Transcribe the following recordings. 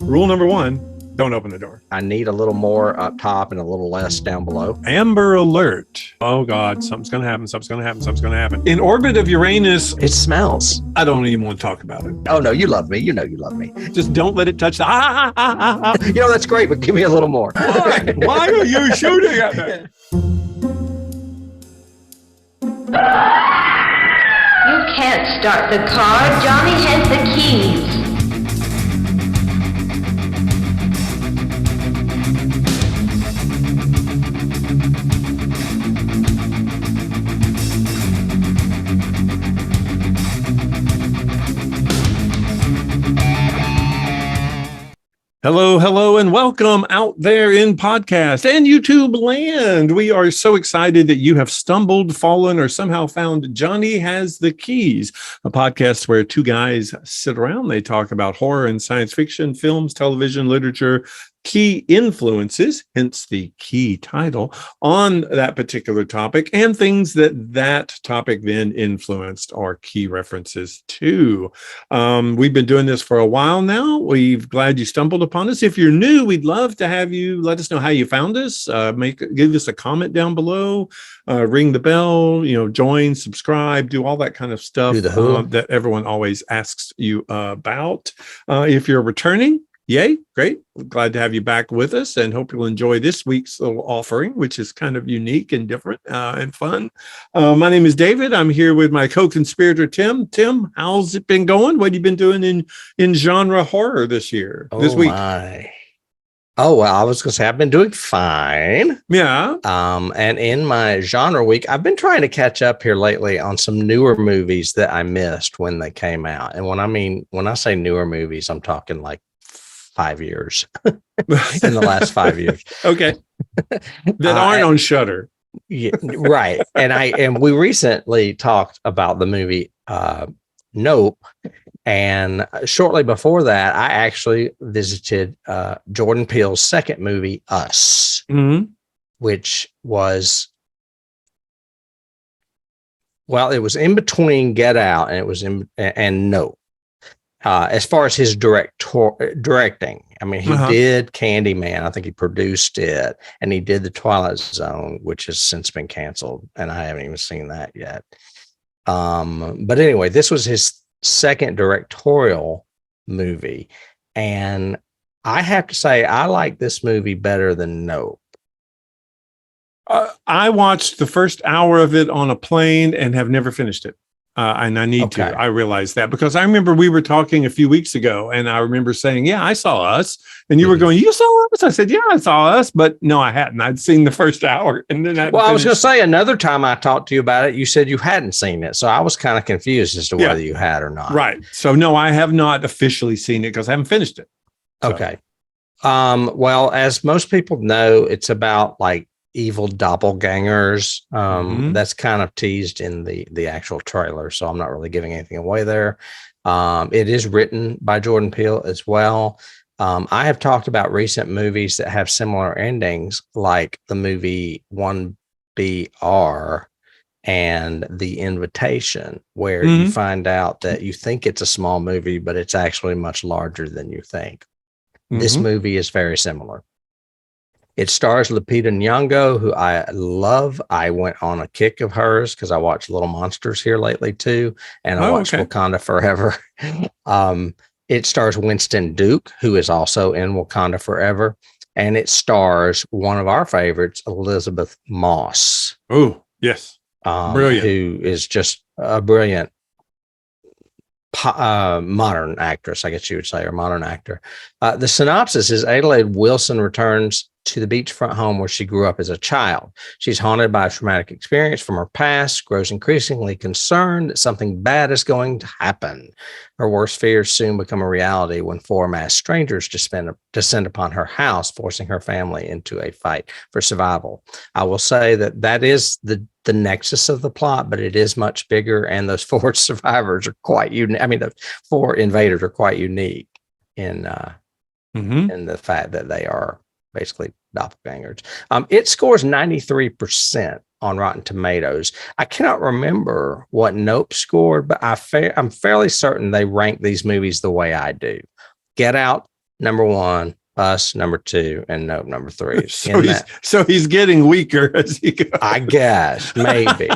Rule number one, don't open the door. I need a little more up top and a little less down below. Amber alert. Oh, God, something's going to happen. Something's going to happen. Something's going to happen. In orbit of Uranus. It smells. I don't even want to talk about it. Oh, no, you love me. You know you love me. Just don't let it touch the... You know, that's great, but give me a little more. Why? Why are you shooting at me? You can't start the car. Johnny has the keys. Hello, and welcome out there in podcast and YouTube land. We are so excited that you have stumbled, fallen, or somehow found Johnny Has the Keys, a podcast where two guys sit around. They talk about horror and science fiction, films, television, literature, key influences, hence the key title, on that particular topic, and things that topic then influenced our key references to. We've been doing this for a while now. We're glad you stumbled upon us. If you're new, we'd love to have you let us know how you found us. Give us a comment down below, ring the bell, join, subscribe, do all that kind of stuff that everyone always asks you about. If you're returning, yay, great. We're glad to have you back with us and hope you'll enjoy this week's little offering, which is kind of unique and different and fun. My name is David. I'm here with my co-conspirator, Tim. Tim, how's it been going? What have you been doing in genre horror this week? Oh, well, I was going to say I've been doing fine. Yeah. And in my genre week, I've been trying to catch up here lately on some newer movies that I missed when they came out. And when I say newer movies, I'm talking like 5 years in the last 5 years. Okay. That aren't on Shudder. Yeah, right. And we recently talked about the movie Nope. And shortly before that, I actually visited Jordan Peele's second movie, Us, which was, well, it was in between Get Out and it was and Nope. As far as his directing, I mean, he did Candyman. I think he produced it, and he did The Twilight Zone, which has since been canceled, and I haven't even seen that yet. But anyway, this was his second directorial movie, and I have to say, I like this movie better than Nope. I watched the first hour of it on a plane and have never finished it. And I need to. I realize that because I remember we were talking a few weeks ago and I remember saying, yeah, I saw Us. And you were going, you saw Us? I said, yeah, I saw Us. But no, I hadn't. I'd seen the first hour. And then I was going to say another time I talked to you about it, you said you hadn't seen it. So I was kind of confused as to whether you had or not. Right. So no, I have not officially seen it because I haven't finished it. So. Okay. Well, as most people know, it's about like evil doppelgangers. That's kind of teased in the actual trailer, so I'm not really giving anything away there. It is written by Jordan Peele as well. I have talked about recent movies that have similar endings, like the movie 1BR and The Invitation, where you find out that you think it's a small movie, but it's actually much larger than you think. This movie is very similar. It stars Lupita Nyong'o, who I love. I went on a kick of hers because I watched Little Monsters here lately too, and I watched Wakanda Forever. It stars Winston Duke, who is also in Wakanda Forever, and it stars one of our favorites, Elizabeth Moss. Oh, yes. Brilliant. Who is just a brilliant modern actress, I guess you would say, or modern actor. The synopsis is Adelaide Wilson returns to the beachfront home where she grew up as a child. She's haunted by a traumatic experience from her past, grows increasingly concerned that something bad is going to happen. Her worst fears soon become a reality when four masked strangers descend upon her house, forcing her family into a fight for survival. I will say that is the nexus of the plot, but it is much bigger, and those four survivors are quite unique. I mean, the four invaders are quite unique in the fact that they are basically doppelgangers. It scores 93% on Rotten Tomatoes. I cannot remember what Nope scored, but I'm fairly certain they rank these movies the way I do. Get Out number 1, Us number 2, and Nope number 3. So he's getting weaker as he goes. I guess maybe.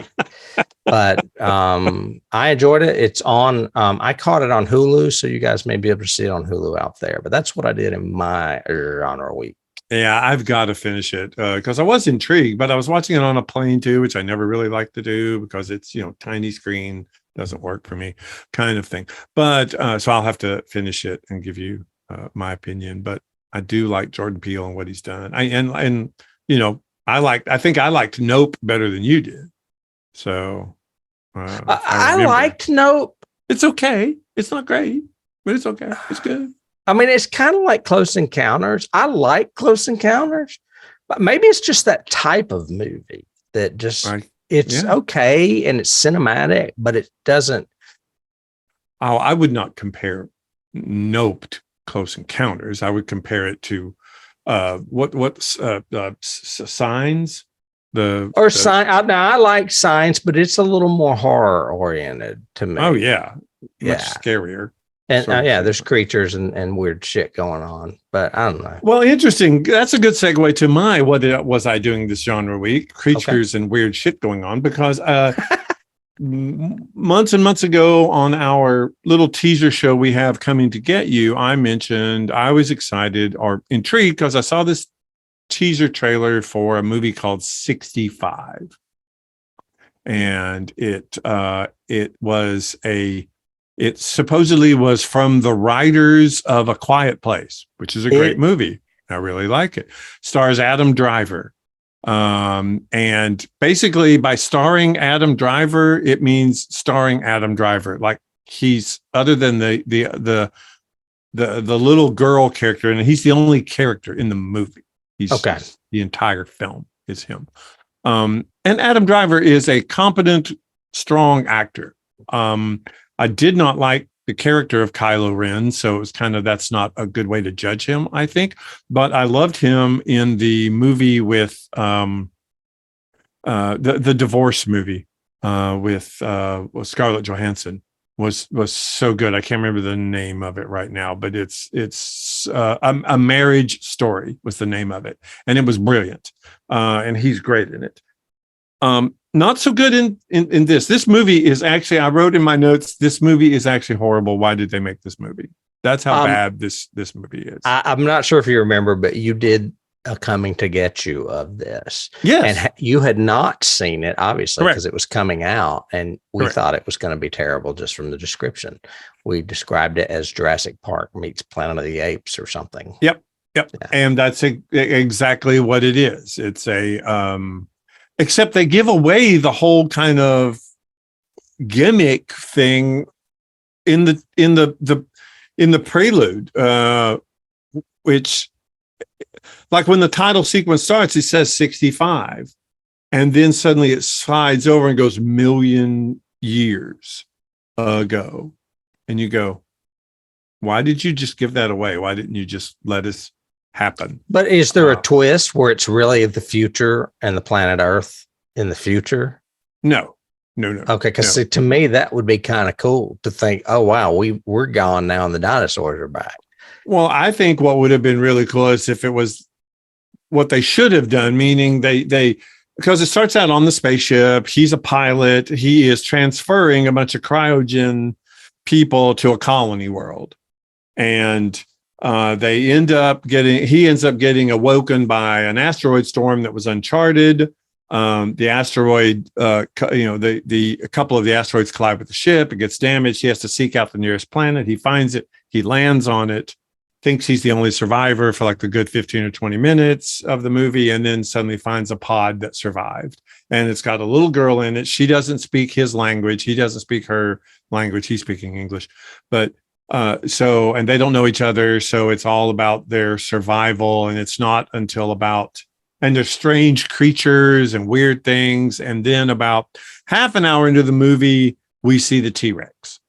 But I enjoyed it. It's on. I caught it on Hulu, so you guys may be able to see it on Hulu out there. But that's what I did in my genre week. Yeah, I've got to finish it because I was intrigued, but I was watching it on a plane too, which I never really like to do because it's, tiny screen, doesn't work for me kind of thing. But so I'll have to finish it and give you my opinion. But I do like Jordan Peele and what he's done. I think I liked Nope better than you did. So I liked Nope. It's okay. It's not great, but it's okay. It's good. I mean, it's kind of like Close Encounters. I like Close Encounters, but maybe it's just that type of movie that just, it's okay and it's cinematic, but it doesn't. Oh, I would not compare Nope to Close Encounters. I would compare it to Signs. Now I like Signs, but it's a little more horror oriented to me. Oh yeah, much scarier. And there's creatures and weird shit going on, but I don't know. Well, interesting. That's a good segue to my what was I doing this genre week? Creatures and weird shit going on, because months and months ago on our little teaser show we have Coming to Get You, I mentioned I was excited or intrigued because I saw this teaser trailer for a movie called 65, and it supposedly was from the writers of A Quiet Place, which is a great movie. I really like it. Stars Adam Driver. And basically by starring Adam Driver, it means starring Adam Driver. Like he's, other than the little girl character, and he's the only character in the movie. He's the entire film is him. And Adam Driver is a competent, strong actor. I did not like the character of Kylo Ren, so it was that's not a good way to judge him, I think. But I loved him in the movie with the divorce movie with Scarlett Johansson was so good. I can't remember the name of it right now, but it's A Marriage Story was the name of it, and it was brilliant. And he's great in it. Not so good in this. This movie is actually, I wrote in my notes, this movie is actually horrible. Why did they make this movie? That's how bad this movie is. I'm not sure if you remember, but you did a Coming to Get You of this. Yes. And you had not seen it, obviously, because it was coming out, and we thought it was going to be terrible just from the description. We described it as Jurassic Park meets Planet of the Apes or something. Yep. Yeah. And that's exactly what it is. It's except they give away the whole kind of gimmick thing in the prelude, which, like when the title sequence starts, it says 65, and then suddenly it slides over and goes million years ago, and you go, why did you just give that away? Why didn't you just let us happen? But is there a twist where it's really the future and the planet Earth in the future? No. Okay, because to me that would be kind of cool to think, oh wow, we're gone now and the dinosaurs are back. Well, I think what would have been really cool is if it was what they should have done, meaning they because it starts out on the spaceship, he's a pilot, he is transferring a bunch of cryogen people to a colony world, and he ends up getting awoken by an asteroid storm that was uncharted. The asteroid, a couple of the asteroids collide with the ship. It gets damaged. He has to seek out the nearest planet. He finds it. He lands on it, thinks he's the only survivor for like the good 15 or 20 minutes of the movie, and then suddenly finds a pod that survived. And it's got a little girl in it. She doesn't speak his language. He doesn't speak her language. He's speaking English. But and they don't know each other. So it's all about their survival. And it's not until and there's strange creatures and weird things. And then about half an hour into the movie, we see the T-Rex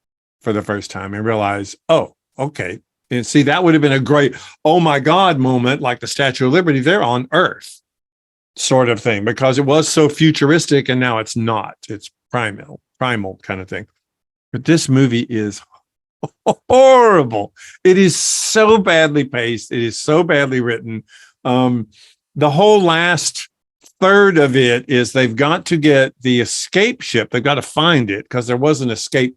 for the first time and realize, oh, okay. And see, that would have been a great, oh my God moment, like the Statue of Liberty. They're on Earth sort of thing, because it was so futuristic and now it's not. It's primal kind of thing. But this movie is horrible. It is so badly paced. It is so badly written. The whole last third of it is they've got to get the escape ship. They've got to find it because there was an escape,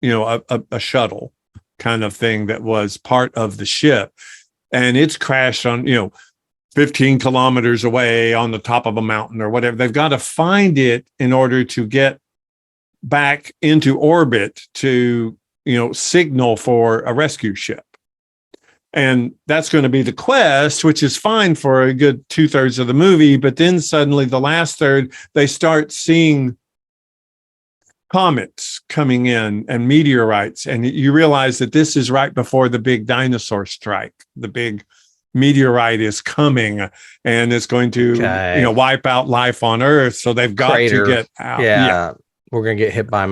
a shuttle kind of thing that was part of the ship. And it's crashed on, 15 kilometers away on the top of a mountain or whatever. They've got to find it in order to get back into orbit to, signal for a rescue ship. And that's going to be the quest, which is fine for a good 2/3 of the movie. But then suddenly the last third, they start seeing comets coming in and meteorites. And you realize that this is right before the big dinosaur strike. The big meteorite is coming and it's going to, wipe out life on Earth. So they've got to get out. Yeah. We're going to get hit by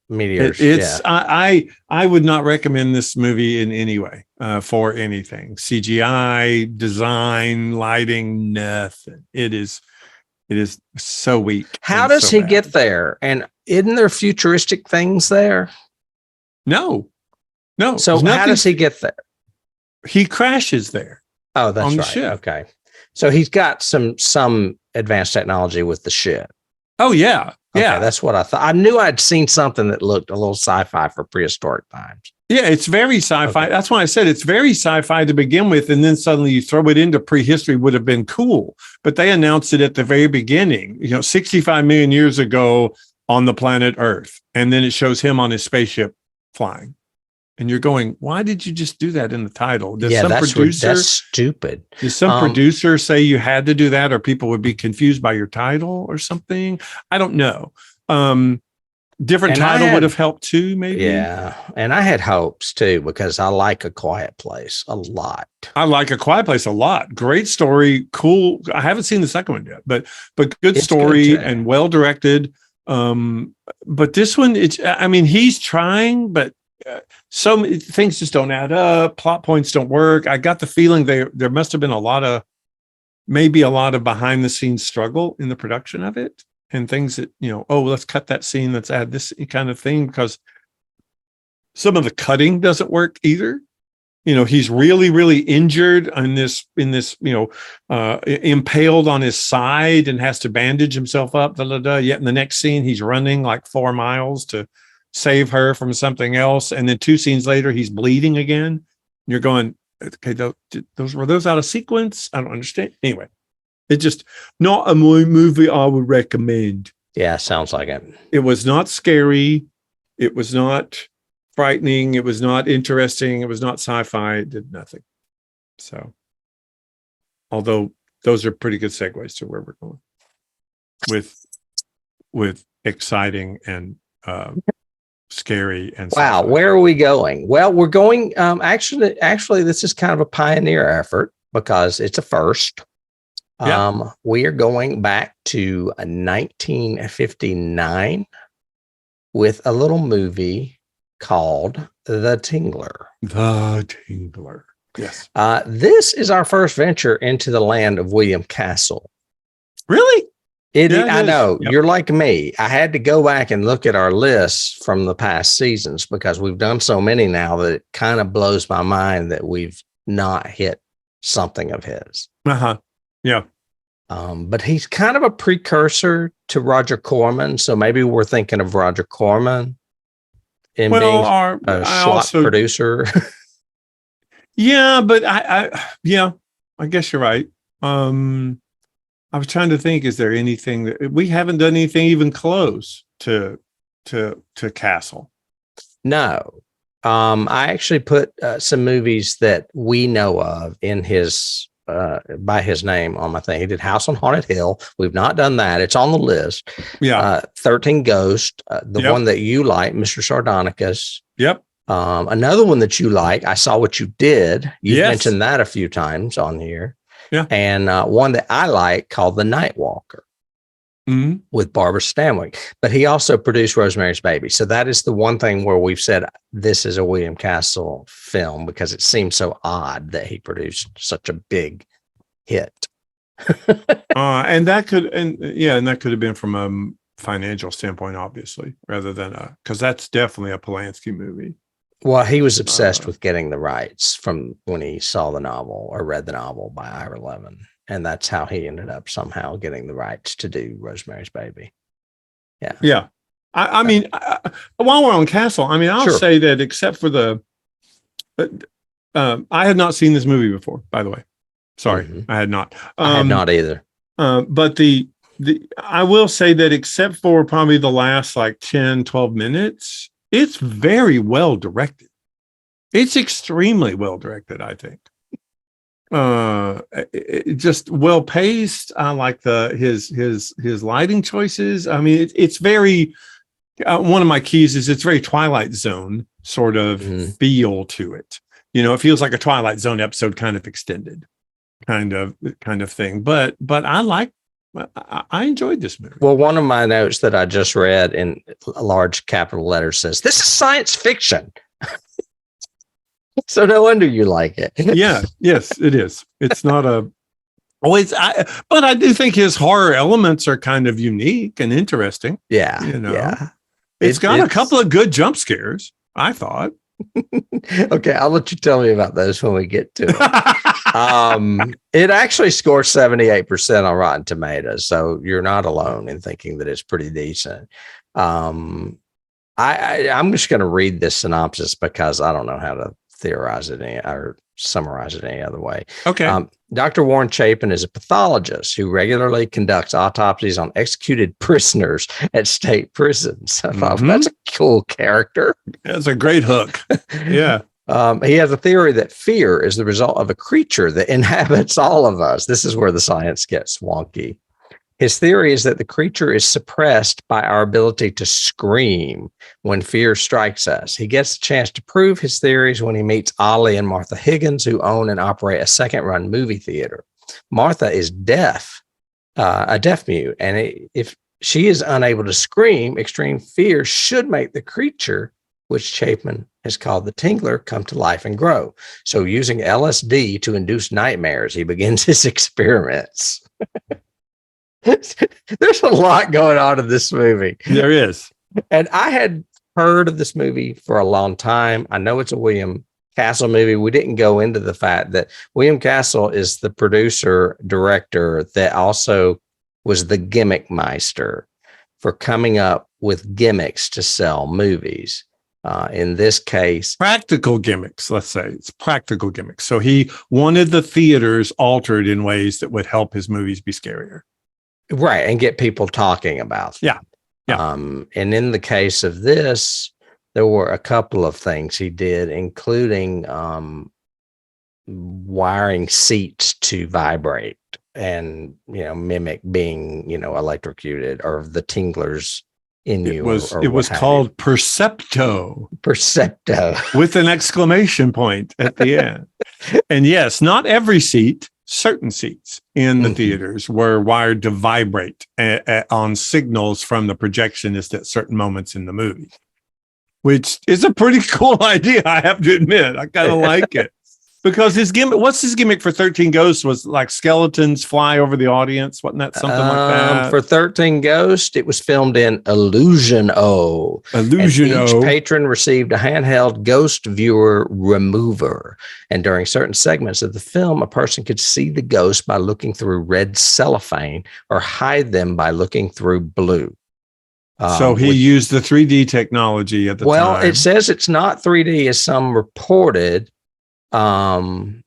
meteors. I would not recommend this movie in any way for anything. CGI, design, lighting, nothing. It is so weak. How does he get there? And isn't there futuristic things there? No. So how does he get there? He crashes there. Oh, that's right. Ship. Okay. So he's got some advanced technology with the ship. Oh, yeah. Yeah. Okay, that's what I thought. I knew I'd seen something that looked a little sci-fi for prehistoric times. Yeah, it's very sci-fi. Okay. That's why I said it's very sci-fi to begin with. And then suddenly you throw it into prehistory would have been cool. But they announced it at the very beginning, 65 million years ago on the planet Earth. And then it shows him on his spaceship flying. And you're going, why did you just do that in the title? That's stupid. Did some producer say you had to do that or people would be confused by your title or something? I don't know. Different title would have helped too, maybe. Yeah. And I had hopes too, because I like A Quiet Place a lot. I like A Quiet Place a lot. Great story. Cool. I haven't seen the second one yet, but good story and well directed. But this one, he's trying, but so things just don't add up. Plot points don't work. I got the feeling there must have been a lot of behind the scenes struggle in the production of it and things that, let's cut that scene. Let's add this kind of thing because some of the cutting doesn't work either. He's really, really injured in this, impaled on his side and has to bandage himself up. Yet in the next scene, he's running like 4 miles to save her from something else. And then 2 scenes later, he's bleeding again. And you're going, okay, were those out of sequence? I don't understand. Anyway, it's just not a movie I would recommend. Yeah, sounds like it. It was not scary. It was not frightening. It was not interesting. It was not sci-fi. It did nothing. So, although those are pretty good segues to where we're going with exciting and scary and wow, sci-fi. Where are we going? Well, we're going actually this is kind of a pioneer effort because it's a first. We are going back to 1959 with a little movie called The Tingler. The Tingler. Yes. This is our first venture into the land of William Castle. Really? I know. Yep. You're like me. I had to go back and look at our lists from the past seasons because we've done so many now that it kind of blows my mind that we've not hit something of his. Uh-huh. Yeah. But he's kind of a precursor to Roger Corman. So maybe we're thinking of Roger Corman in being a slot producer. Yeah, but I guess you're right. I was trying to think, is there anything that we haven't done anything even close to Castle? No. I actually put some movies that we know of in his by his name on my thing. He did House on Haunted Hill. We've not done that. It's on the list. Yeah. 13 Ghosts, the one that you like, Mr. Sardonicus. Yep. Another one that you like, I Saw What You Did. You mentioned that a few times on here. Yeah. And one that I like called The Night Walker with Barbara Stanwyck. But he also produced Rosemary's Baby. So that is the one thing where we've said this is a William Castle film because it seems so odd that he produced such a big hit. And that could have been from a financial standpoint, obviously, rather than because that's definitely a Polanski movie. Well, he was obsessed with getting the rights from when he saw the novel or read the novel by Ira Levin. And that's how he ended up somehow getting the rights to do Rosemary's Baby. Yeah. Yeah. I mean, while we're on Castle, I mean, I'll say that except for I had not seen this movie before, by the way. Sorry, I had not. I had not either. But I will say that except for probably the last like 10, 12 minutes, it's very well directed. It's extremely well directed, I think. Just well paced. I like his lighting choices. I mean, it's very, one of my keys is it's very Twilight Zone sort of feel to it. You know, it feels like a Twilight Zone episode kind of extended kind of thing. But I enjoyed this movie. Well, one of my notes that I just read in large capital letters says, "This is science fiction." So no wonder you like it. Yeah. Yes, it is. It's not a. But I do think his horror elements are kind of unique and interesting. Yeah. You know, yeah. It's got a couple of good jump scares, I thought. Okay, I'll let you tell me about those when we get to it. It actually scores 78% on Rotten Tomatoes, so you're not alone in thinking that it's pretty decent. I'm just going to read this synopsis because I don't know how to theorize it or summarize it any other way. Okay. Dr. Warren Chapin is a pathologist who regularly conducts autopsies on executed prisoners at state prisons. I thought, that's a cool character. That's a great hook. Yeah. He has a theory that fear is the result of a creature that inhabits all of us. This is where the science gets wonky. His theory is that the creature is suppressed by our ability to scream when fear strikes us. He gets a chance to prove his theories when he meets Ollie and Martha Higgins, who own and operate a second-run movie theater. Martha is deaf, a deaf mute, and if she is unable to scream, extreme fear should make the creature, which Chapin has called the Tingler, come to life and grow. So using LSD to induce nightmares, he begins his experiments. There's a lot going on in this movie. There is. And I had heard of this movie for a long time. I know it's a William Castle movie. We didn't go into the fact that William Castle is the producer, director that also was the gimmick meister for coming up with gimmicks to sell movies. In this case, practical gimmicks, let's say it's practical gimmicks. So he wanted the theaters altered in ways that would help his movies be scarier. Right. And get people talking about them. Yeah. And in the case of this, there were a couple of things he did, including wiring seats to vibrate and, mimic being, electrocuted or the tinglers in you. It was called Percepto. Percepto. With an exclamation point at the end. And yes, not every seat. Certain seats in the theaters were wired to vibrate on signals from the projectionist at certain moments in the movie, which is a pretty cool idea. I have to admit, I kind of like it because his gimmick, what's his gimmick for 13 Ghosts was like skeletons fly over the audience. Wasn't that something like that? For 13 Ghosts, it was filmed in Illusion-O. Each patron received a handheld ghost viewer remover. And during certain segments of the film, a person could see the ghost by looking through red cellophane or hide them by looking through blue. So he used the 3D technology at the time. Well, it says it's not 3D as some reported. I'm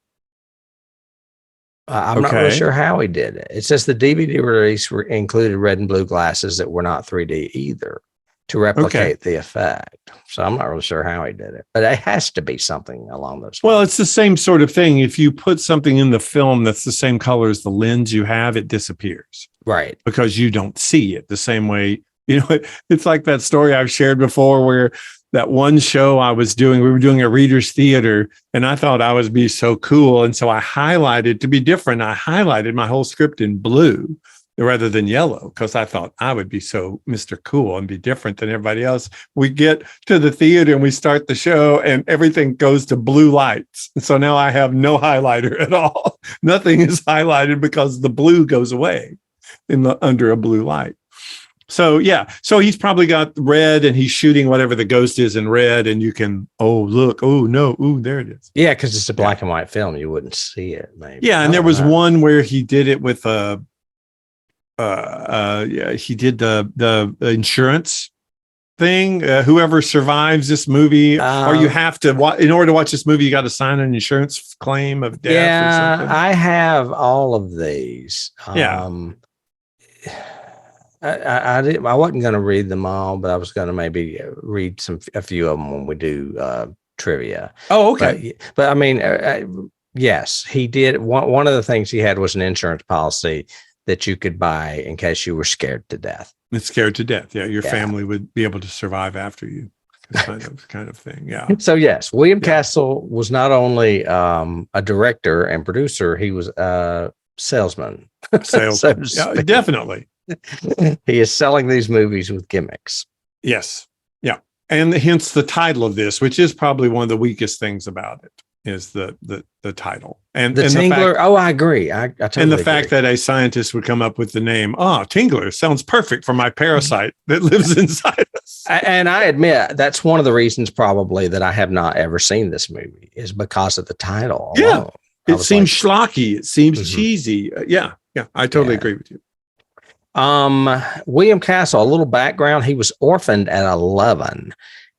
not really sure how he did it. It says the DVD release included red and blue glasses that were not 3D either to replicate the effect. So I'm not really sure how he did it, but it has to be something along those lines. Well, it's the same sort of thing. If you put something in the film that's the same color as the lens you have, it disappears. Right. Because you don't see it the same way. It's like that story I've shared before where that one show I was doing, we were doing a reader's theater and I thought I would be so cool. And so I highlighted, to be different, I highlighted my whole script in blue rather than yellow because I thought I would be so Mr. Cool and be different than everybody else. We get to the theater and we start the show and everything goes to blue lights. And so now I have no highlighter at all. Nothing is highlighted because the blue goes away under a blue light. So he's probably got red, and he's shooting whatever the ghost is in red, and you can look, no, there it is. Yeah, because it's a black and white film, you wouldn't see it. Maybe. Yeah, and there was one where he did it with he did the insurance thing. Whoever survives this movie, or you have to in order to watch this movie, you got to sign an insurance claim of death. Yeah, or something. I have all of these. I wasn't going to read them all, but I was going to maybe read a few of them when we do trivia. Oh, okay. But I mean, yes, he did. One of the things he had was an insurance policy that you could buy in case you were scared to death. It's scared to death. Yeah, your family would be able to survive after you. Kind of thing. Yeah. So yes, William Castle was not only a director and producer; he was a salesman. Yeah, definitely. He is selling these movies with gimmicks. Yes. Yeah. And hence the title of this, which is probably one of the weakest things about it, is the title. And the Tingler. I agree. I totally and the agree. fact that a scientist would come up with the name, Tingler sounds perfect for my parasite that lives inside us. And I admit that's one of the reasons probably that I have not ever seen this movie is because of the title alone. It seems schlocky. It seems cheesy. Yeah. I totally agree with you. William Castle, a little background. He was orphaned at 11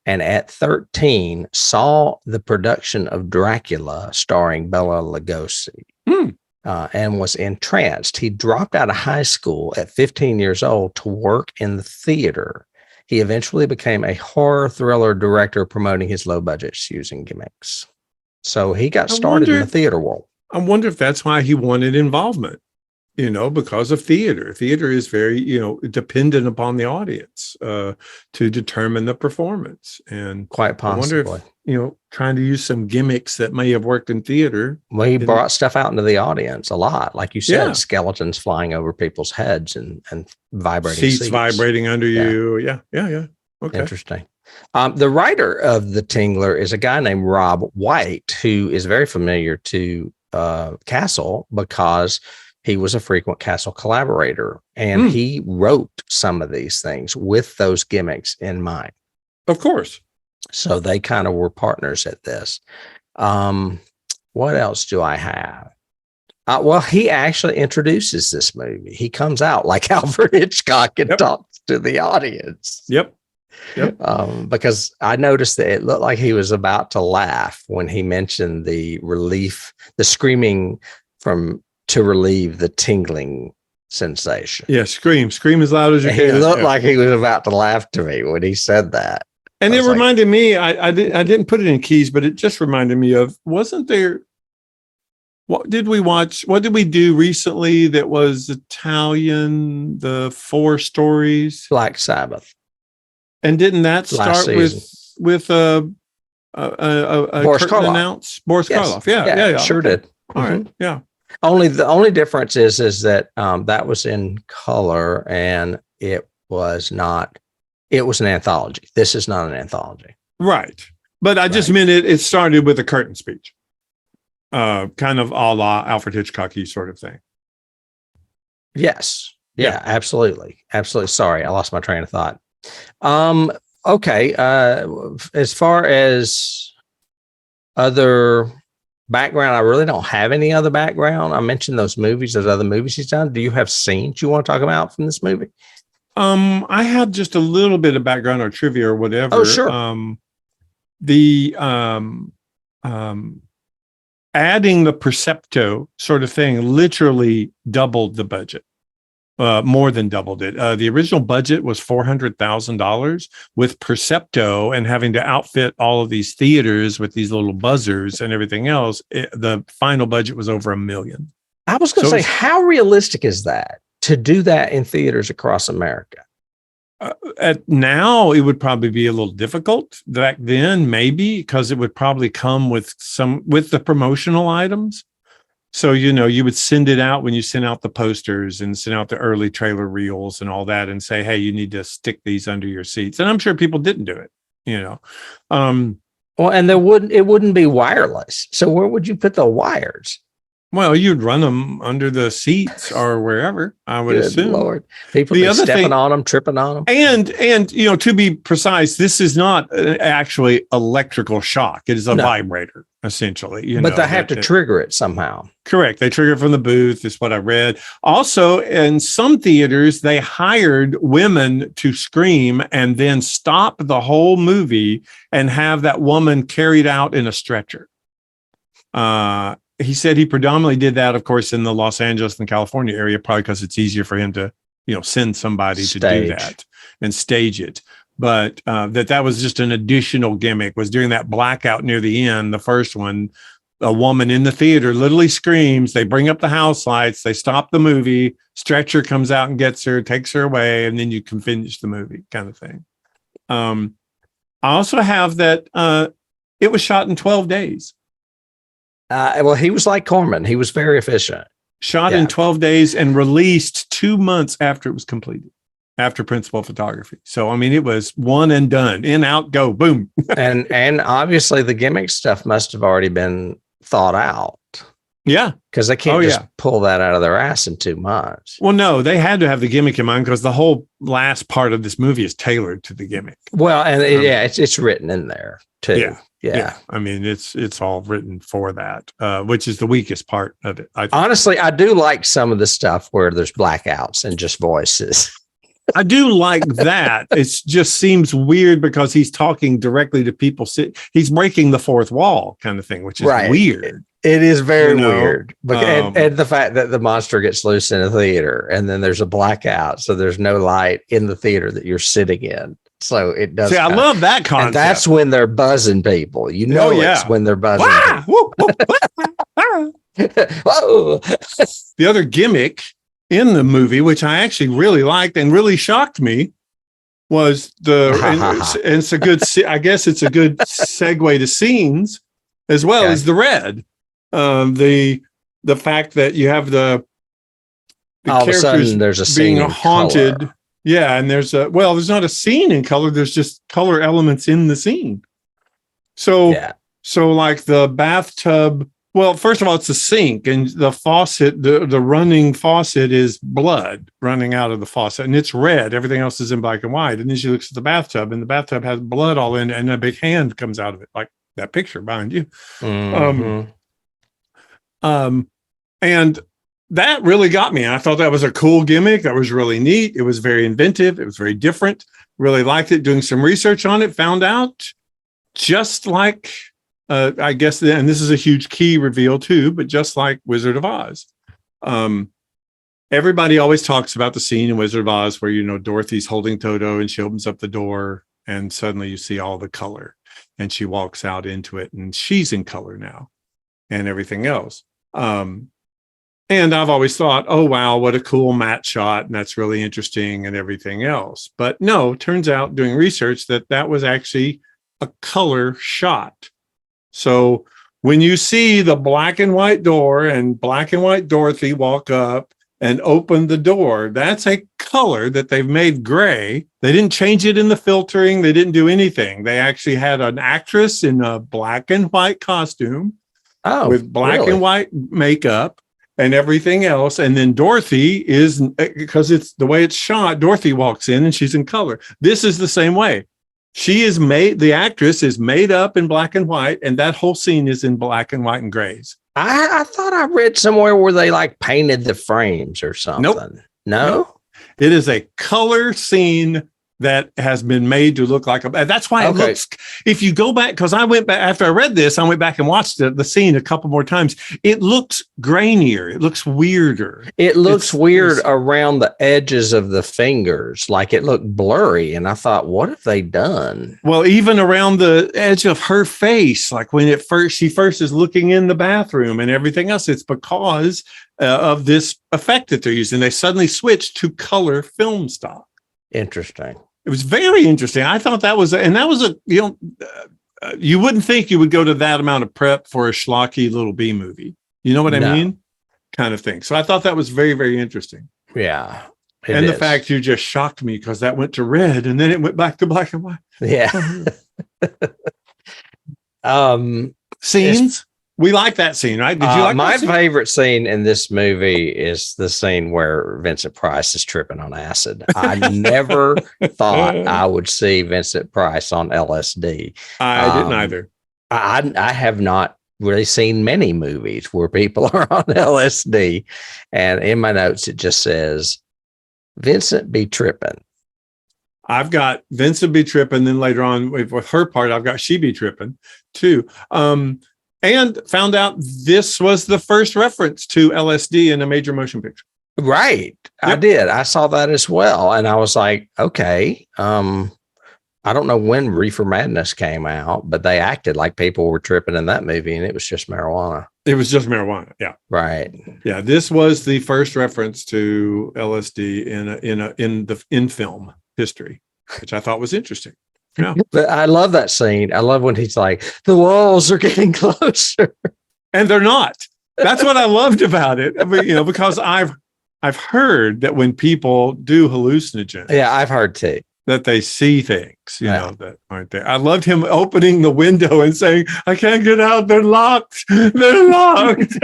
and at 13 saw the production of Dracula starring Bela Lugosi and was entranced. He dropped out of high school at 15 years old to work in the theater. He eventually became a horror thriller director promoting his low budgets using gimmicks. So he got started in the theater world. I wonder if that's why he wanted involvement. Because of theater. Theater is very, dependent upon the audience to determine the performance. And quite possibly, I wonder if, trying to use some gimmicks that may have worked in theater. Well, he brought stuff out into the audience a lot. Like you said, skeletons flying over people's heads and vibrating seats vibrating under you. Yeah. Okay. Interesting. The writer of The Tingler is a guy named Rob White, who is very familiar to Castle because he was a frequent Castle collaborator, and he wrote some of these things with those gimmicks in mind. Of course. So they kind of were partners at this. What else do I have? Well, he actually introduces this movie. He comes out like Alfred Hitchcock and talks to the audience. Yep. Because I noticed that it looked like he was about to laugh when he mentioned the screaming to relieve the tingling sensation. Yeah, scream as loud as you can. He looked like he was about to laugh to me when he said that. And it reminded me, I didn't put it in keys, but it just reminded me of, wasn't there, what did we watch? What did we do recently that was Italian, the 4 stories? Black Sabbath. And didn't that start with a Boris curtain Karloff. Announce? Boris Karloff. Yeah. Sure did. All right. Yeah. The only difference is that that was in color and it was an anthology. This is not an anthology. Right. But I just meant it started with a curtain speech. Kind of a la Alfred Hitchcock-y sort of thing. Yes. Yeah, absolutely. Absolutely. Sorry, I lost my train of thought. Okay. As far as other background, I really don't have any other background. I mentioned those other movies he's done. Do you have scenes you want to talk about from this movie? I have just a little bit of background or trivia or whatever. Oh, sure. Adding the Percepto sort of thing literally doubled the budget. More than doubled it. The original budget was $400,000 with Percepto and having to outfit all of these theaters with these little buzzers and everything else. The final budget was over $1 million. I was going to say, how realistic is that to do that in theaters across America? Now it would probably be a little difficult. Back then, maybe, because it would probably come with the promotional items. So, you would send it out when you send out the posters and send out the early trailer reels and all that and say, hey, you need to stick these under your seats. And I'm sure people didn't do it, Well, and it wouldn't be wireless. So where would you put the wires? Well, you'd run them under the seats or wherever, I would Good assume. Lord. People The be other stepping thing- on them, tripping on them. And to be precise, this is not actually electrical shock. It is a vibrator, essentially. But they have to trigger it somehow. Correct. They trigger it from the booth, is what I read. Also, in some theaters, they hired women to scream and then stop the whole movie and have that woman carried out in a stretcher. He said he predominantly did that, of course, in the Los Angeles and California area, probably because it's easier for him to, send somebody to do that and stage it. But that was just an additional gimmick. Was during that blackout near the end, the first one, a woman in the theater literally screams. They bring up the house lights. They stop the movie. Stretcher comes out and gets her, takes her away, and then you can finish the movie, kind of thing. I also have that it was shot in 12 days. Well, he was like Corman. He was very efficient. Shot in 12 days and released 2 months after it was completed, after principal photography. So, I mean, it was one and done. In, out, go, boom. and obviously the gimmick stuff must have already been thought out. Yeah. Because they can't just pull that out of their ass in 2 months. Well, no, they had to have the gimmick in mind because the whole last part of this movie is tailored to the gimmick. Well, and it's written in there too. Yeah. I mean, it's all written for that, which is the weakest part of it. Honestly, I do like some of the stuff where there's blackouts and just voices. I do like that. It just seems weird because he's talking directly to people. He's breaking the fourth wall kind of thing, which is weird. It is very weird. And the fact that the monster gets loose in a theater and then there's a blackout. So there's no light in the theater that you're sitting in. So it does. See, I love that concept. And that's when they're buzzing people. It's when they're buzzing. The other gimmick in the movie, which I actually really liked and really shocked me, was and it's a good, I guess it's a good segue to scenes as well as the red. The fact that you have the all of a sudden there's a scene being haunted. Color. Yeah, and there's not a scene in color. There's just color elements in the scene. So like the bathtub. Well, first of all, it's a sink, and the faucet, the running faucet is blood running out of the faucet, and it's red. Everything else is in black and white. And then she looks at the bathtub, and the bathtub has blood all in it, and a big hand comes out of it, like that picture behind you. Mm-hmm. And that really got me. I thought that was a cool gimmick. That was really neat. It was very inventive. It was very different. Really liked it. Doing some research on it, found out just like, I guess, and this is a huge key reveal too, but just like Wizard of Oz. Everybody always talks about the scene in Wizard of Oz where, Dorothy's holding Toto and she opens up the door and suddenly you see all the color and she walks out into it and she's in color now and everything else. And I've always thought, oh, wow, what a cool matte shot. And that's really interesting and everything else. But no, turns out doing research that was actually a color shot. So when you see the black and white door and black and white Dorothy walk up and open the door, that's a color that they've made gray. They didn't change it in the filtering. They didn't do anything. They actually had an actress in a black and white costume with black and white makeup and everything else. And then Dorothy is, because it's the way it's shot, Dorothy walks in and she's in color. This is the same way. The actress is made up in black and white, and that whole scene is in black and white and grays. I thought I read somewhere where they like painted the frames or something. Nope. No? It is a color scene that has been made to look like that's why it looks, if you go back, because I went back after I read this, I went back and watched the scene a couple more times. It looks grainier. It looks weirder. It looks weird around the edges of the fingers. Like it looked blurry. And I thought, what have they done? Well, even around the edge of her face, like when she first is looking in the bathroom and everything else, it's because of this effect that they're using. They suddenly switched to color film stock. Interesting. It was very interesting. I thought that was, you wouldn't think you would go to that amount of prep for a schlocky little B movie. You know what I mean? Kind of thing. So I thought that was very, very interesting. Yeah. And the fact you just shocked me because that went to red and then it went back to black and white. Yeah. Scenes. we like that scene, right? Did you like my that scene? favorite scene in this movie is the scene where Vincent Price is tripping on acid. I never thought I would see Vincent Price on LSD. I didn't either. I have not really seen many movies where people are on LSD. And in my notes, it just says, Vincent be tripping. I've got Vincent be tripping. Then later on with her part, I've got she be tripping too. And found out this was the first reference to LSD in a major motion picture. Right. Yep. I did. I saw that as well. And I was like, okay. I don't know when Reefer Madness came out, but they acted like people were tripping in that movie, and it was just marijuana. It was just marijuana. Yeah. Right. Yeah. This was the first reference to LSD in film history, which I thought was interesting. Yeah. But I love that scene. I love when he's like, the walls are getting closer. And they're not. That's what I loved about it. Because I've heard that when people do hallucinogens. Yeah, I've heard too. That they see things, that aren't there. I loved him opening the window and saying, I can't get out. They're locked. They're locked.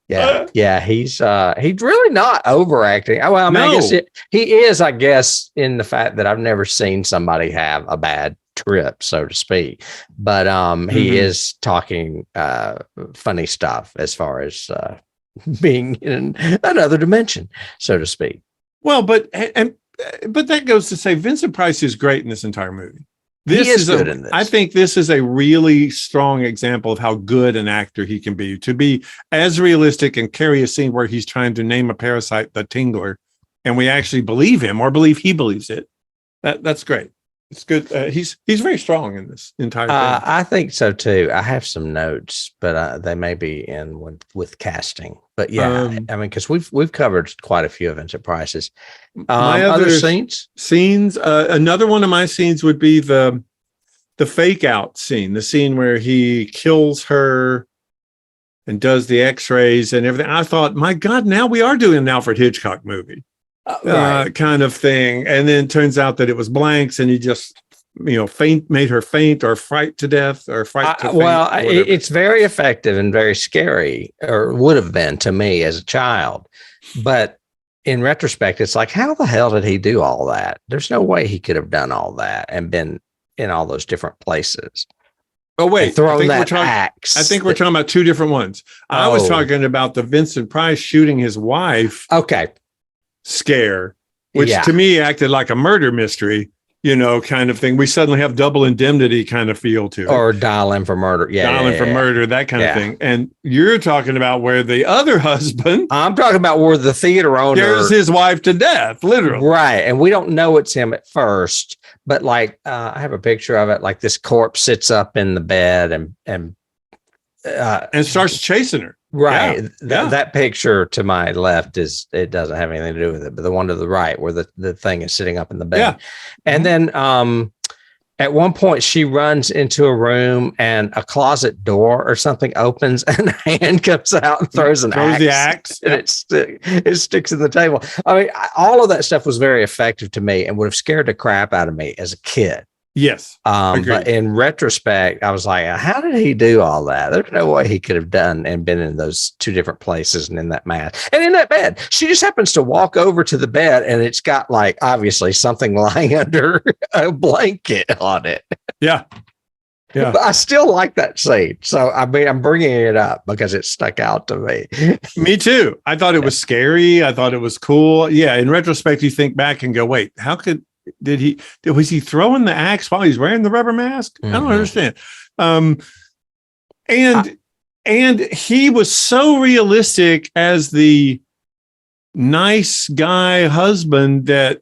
Yeah. He's really not overacting. Well, I mean, No. I guess he is, I guess, in the fact that I've never seen somebody have a bad trip, so to speak. But he is talking funny stuff as far as being in another dimension, so to speak. Well, but that goes to say Vincent Price is great in this entire movie. He is good in this. I think this is a really strong example of how good an actor he can be, to be as realistic and carry a scene where he's trying to name a parasite the Tingler, and we actually believe him or believe he believes it. That's great. It's good. He's very strong in this entire thing. I think so too. I have some notes, but they may be in with casting. But yeah, I mean, because we've covered quite a few of Vincent Price's. My other scenes. Another one of my scenes would be the fake out scene, the scene where he kills her and does the X-rays and everything. I thought, my God, now we are doing an Alfred Hitchcock movie. Right. Kind of thing. And then it turns out that it was blanks and he just, made her faint or fright to death or fright to faint. Well, it's very effective and very scary, or would have been to me as a child. But in retrospect, it's like, how the hell did he do all that? There's no way he could have done all that and been in all those different places. Oh, wait, thrown that axe. I think we're talking about two different ones. I was talking about the Vincent Price shooting his wife. Okay. Scare, which to me acted like a murder mystery, kind of thing. We suddenly have double indemnity kind of feel to it. Or dial in for murder. Murder, that kind of thing. And you're talking about where the other husband. I'm talking about where the theater owner scares his wife to death, literally. Right. And we don't know it's him at first, but like I have a picture of it. Like this corpse sits up in the bed and starts chasing her. Right. That picture to my left it doesn't have anything to do with it, but the one to the right where the thing is sitting up in the bed. Yeah. And then at one point she runs into a room and a closet door or something opens and a hand comes out and throws the axe. And it sticks in the table. I mean, all of that stuff was very effective to me and would have scared the crap out of me as a kid. Yes. But in retrospect, I was like, how did he do all that? There's no way he could have done and been in those two different places and in that mask. And in that bed, she just happens to walk over to the bed and it's got like obviously something lying under a blanket on it. Yeah. Yeah. But I still like that scene. So, I mean, I'm bringing it up because it stuck out to me. Me too. I thought it was scary. I thought it was cool. Yeah. In retrospect, you think back and go, wait, was he throwing the axe while he's wearing the rubber mask? I don't understand. And he was so realistic as the nice guy husband that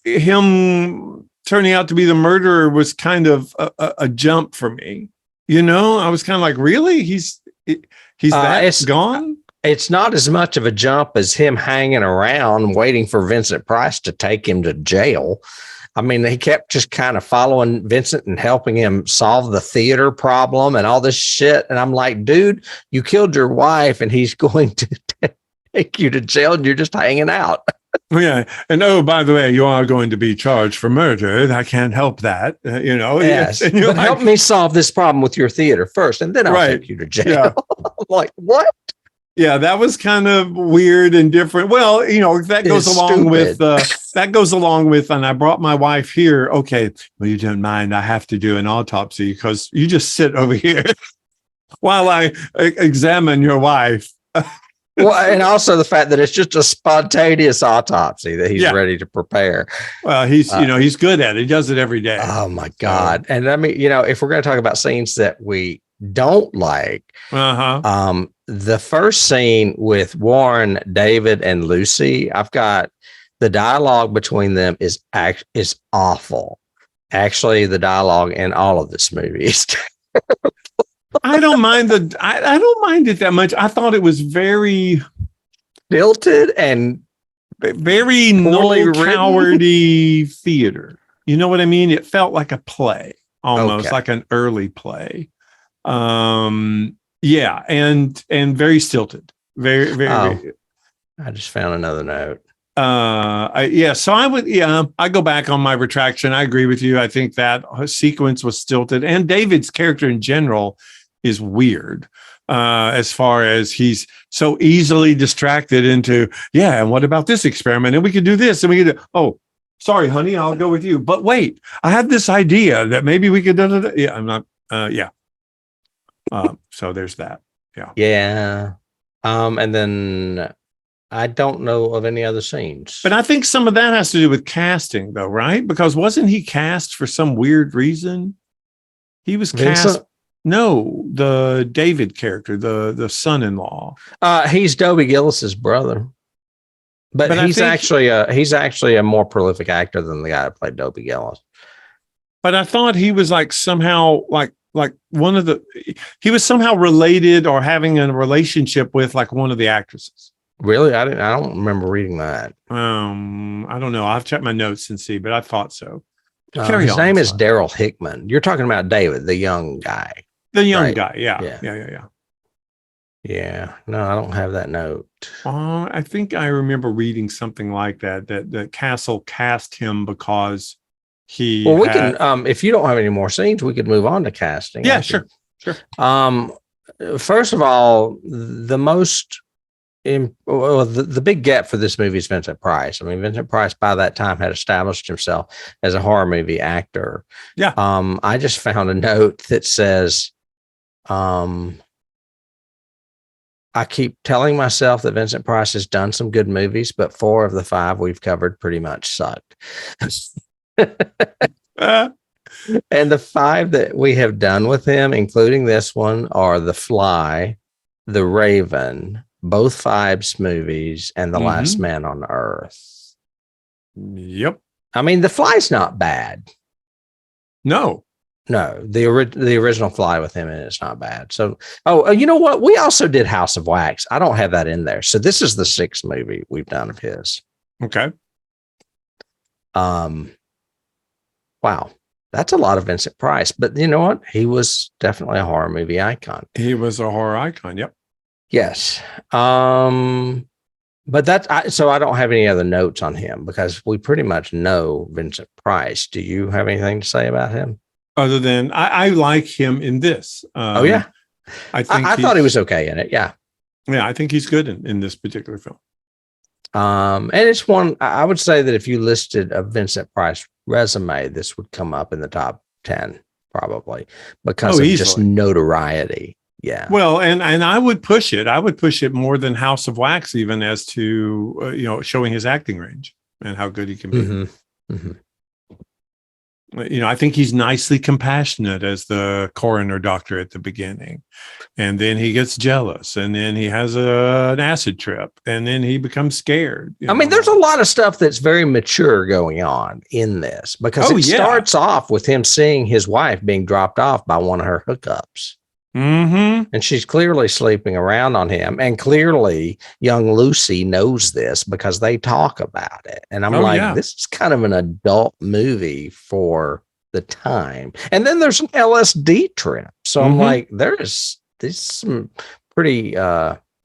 him turning out to be the murderer was kind of a jump for me. I was kind of like, really? He's gone? It's not as much of a jump as him hanging around waiting for Vincent Price to take him to jail. I mean, he kept just kind of following Vincent and helping him solve the theater problem and all this shit. And I'm like, dude, you killed your wife and he's going to take you to jail and you're just hanging out. Yeah. And oh, by the way, you are going to be charged for murder. I can't help that. Yes. And you're But like, help me solve this problem with your theater first, and then I'll Right. take you to jail. Yeah. I'm like, what? Yeah, that was kind of weird and different. Well, that goes It's along with stupid. and I brought my wife here. Okay, well, you don't mind. I have to do an autopsy because you just sit over here while I examine your wife. Well, and also the fact that it's just a spontaneous autopsy that he's ready to prepare. Well, he's good at it. He does it every day. Oh my God. And I mean, if we're going to talk about scenes that we don't like, the first scene with Warren, David, and Lucy, I've got the dialogue between them is awful. Actually, the dialogue in all of this movie is I don't mind I don't mind it that much. I thought it was very tilted and very Noel Cowardy theater. You know what I mean? It felt like a play, almost like an early play. Yeah, and very stilted. Very, very. I just found another note. So I go back on my retraction. I agree with you. I think that sequence was stilted, and David's character in general is weird. As far as he's so easily distracted into, and what about this experiment? And we could do this, and we could do, oh, sorry, honey, I'll go with you. But wait, I have this idea that maybe we could do. Yeah, I'm not. So there's that. Yeah. Yeah. And then I don't know of any other scenes. But I think some of that has to do with casting, though, right? Because wasn't he cast for some weird reason? He was cast. No, the David character, the son-in-law. He's Dobie Gillis's brother, but he's actually a more prolific actor than the guy that played Dobie Gillis. But I thought he was like somehow like one of he was somehow related or having a relationship with like one of the actresses. Really? I don't remember reading that. I don't know. I'll check my notes and see, but I thought so. His name is Daryl Hickman. You're talking about David, the young guy. The young guy. Yeah. Yeah. No, I don't have that note. I think I remember reading something like that Castle cast him because he. Well, we can. If you don't have any more scenes, we could move on to casting. Yeah, sure. First of all, the big get for this movie is Vincent Price. I mean, Vincent Price by that time had established himself as a horror movie actor. Yeah. I just found a note that says, I keep telling myself that Vincent Price has done some good movies, but 4 of the 5 we've covered pretty much sucked. And the 5 that we have done with him, including this one, are The Fly, The Raven, both Fibes movies, and The Last Man on Earth. Yep. I mean, The Fly's not bad. No, the original Fly with him in it's not bad. So, you know what? We also did House of Wax. I don't have that in there. So this is the 6th movie we've done of his. Okay. Wow, that's a lot of Vincent Price. But you know what? He was definitely a horror movie icon. He was a horror icon. Yep. Yes. But so I don't have any other notes on him because we pretty much know Vincent Price. Do you have anything to say about him? Other than I like him in this. I thought he was okay in it. Yeah. Yeah. I think he's good in this particular film. And it's one, I would say that if you listed a Vincent Price resume, this would come up in the top 10 probably because of just notoriety. Yeah. Well, and I would push it. I would push it more than House of Wax, even as to, showing his acting range and how good he can be. Mm-hmm. Mm-hmm. I think he's nicely compassionate as the coroner doctor at the beginning. And then he gets jealous and then he has an acid trip and then he becomes scared. I mean, there's a lot of stuff that's very mature going on in this because it starts off with him seeing his wife being dropped off by one of her hookups. Mm-hmm. And she's clearly sleeping around on him. And clearly young Lucy knows this because they talk about it. And I'm this is kind of an adult movie for the time. And then there's an LSD trip. So I'm like, there's some pretty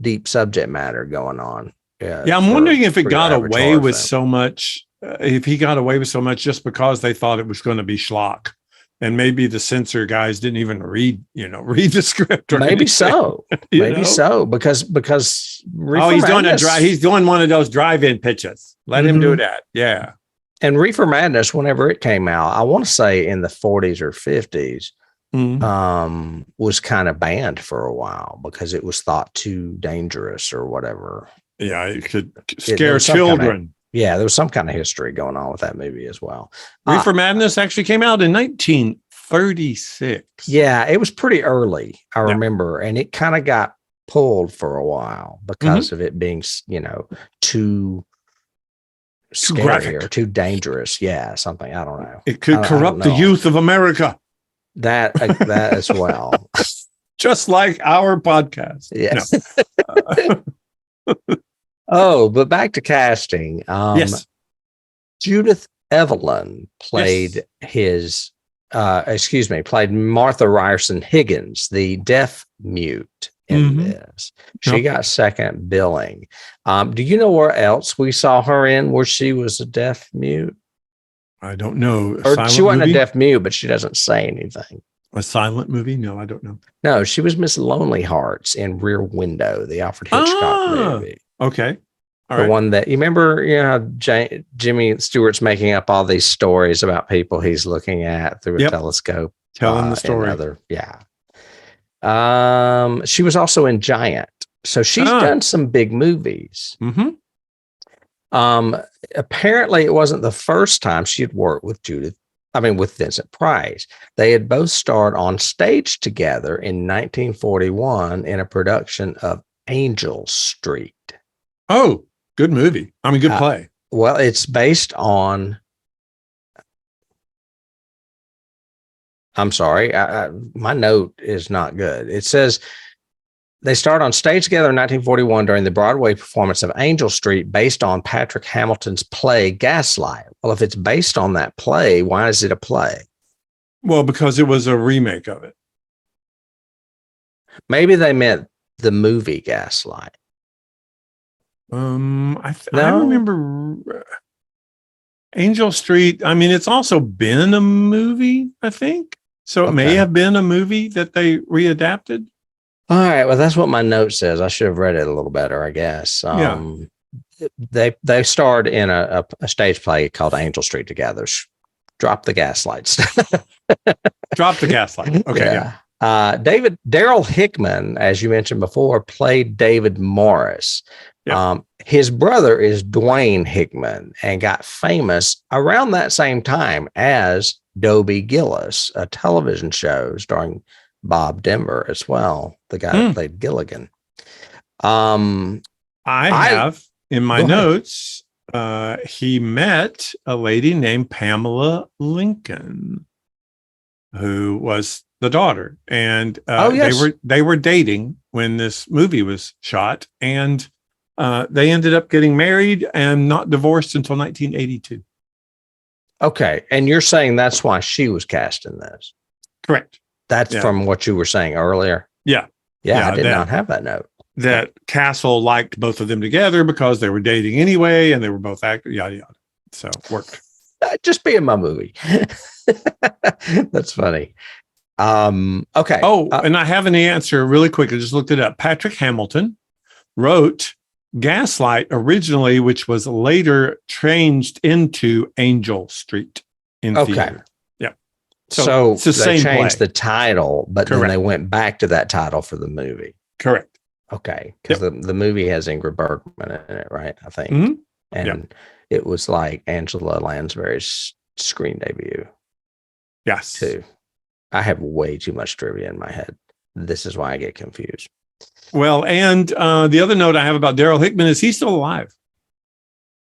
deep subject matter going on. Yeah, I'm wondering if it for got your average away horror with film. so much, if he got away with so much just because they thought it was going to be schlock. And maybe the censor guys didn't even read the script or Maybe anything, so. you Maybe know? so because Oh, he's doing one of those drive-in pitches. Let him do that. Yeah. And Reefer Madness, whenever it came out, I want to say in the 40s or 50s, was kind of banned for a while because it was thought too dangerous or whatever. Yeah, it could scare children. There was some kind of history going on with that movie as well. Reefer Madness actually came out in 1936. Yeah, it was pretty early, I remember. And it kind of got pulled for a while because of it being, too scary graphic or too dangerous. Yeah, something. I don't know. It could corrupt the youth of America. That as well. Just like our podcast. Yes. No. But back to casting. Yes. Judith Evelyn played played Martha Ryerson Higgins, the deaf mute in this. She got second billing. Do you know where else we saw her in where she was a deaf mute? I don't know. Or she wasn't a deaf mute, but she doesn't say anything. A silent movie? No, I don't know. No, she was Miss Lonely Hearts in Rear Window, the Alfred Hitchcock movie. Okay. All right. One that you remember, Jimmy Stewart's making up all these stories about people he's looking at through a telescope. Telling the story. She was also in Giant. So she's done some big movies. Apparently it wasn't the first time she had worked with with Vincent Price. They had both starred on stage together in 1941 in a production of Angel Street. Oh, good movie. Good play. Well, it's based on. I'm sorry, my note is not good. It says they starred on stage together in 1941 during the Broadway performance of Angel Street, based on Patrick Hamilton's play Gaslight. Well, if it's based on that play, why is it a play? Well, because it was a remake of it. Maybe they meant the movie Gaslight. I remember Angel Street. It's also been a movie, I think. So it may have been a movie that they readapted. All right. Well, that's what my note says. I should have read it a little better, I guess. They starred in a stage play called Angel Street together. Drop the gaslight stuff. Drop the gaslight. Okay. Yeah. Daryl Hickman, as you mentioned before, played David Morris. Yeah. His brother is Dwayne Hickman and got famous around that same time as Dobie Gillis, a television show starring Bob Denver as well, the guy that played Gilligan. I have in my notes, he met a lady named Pamela Lincoln, who was the daughter, and they were dating when this movie was shot, and they ended up getting married and not divorced until 1982. Okay, and you're saying that's why she was cast in this? Correct. That's from what you were saying earlier. Yeah, I did not have that note. That Castle liked both of them together because they were dating anyway, and they were both actors. Yada yada. So worked. Just be in my movie. That's funny. Okay. Oh, and I have an answer really quick. I just looked it up. Patrick Hamilton wrote Gaslight originally, which was later changed into Angel Street in theater. Yeah. So it's the they same changed play. the title, but then they went back to that title for the movie. Correct. Okay. Because the movie has Ingrid Bergman in it, right? I think. And it was like Angela Lansbury's screen debut. Yes. Too. I have way too much trivia in my head. This is why I get confused. Well, and the other note I have about Daryl Hickman is he's still alive.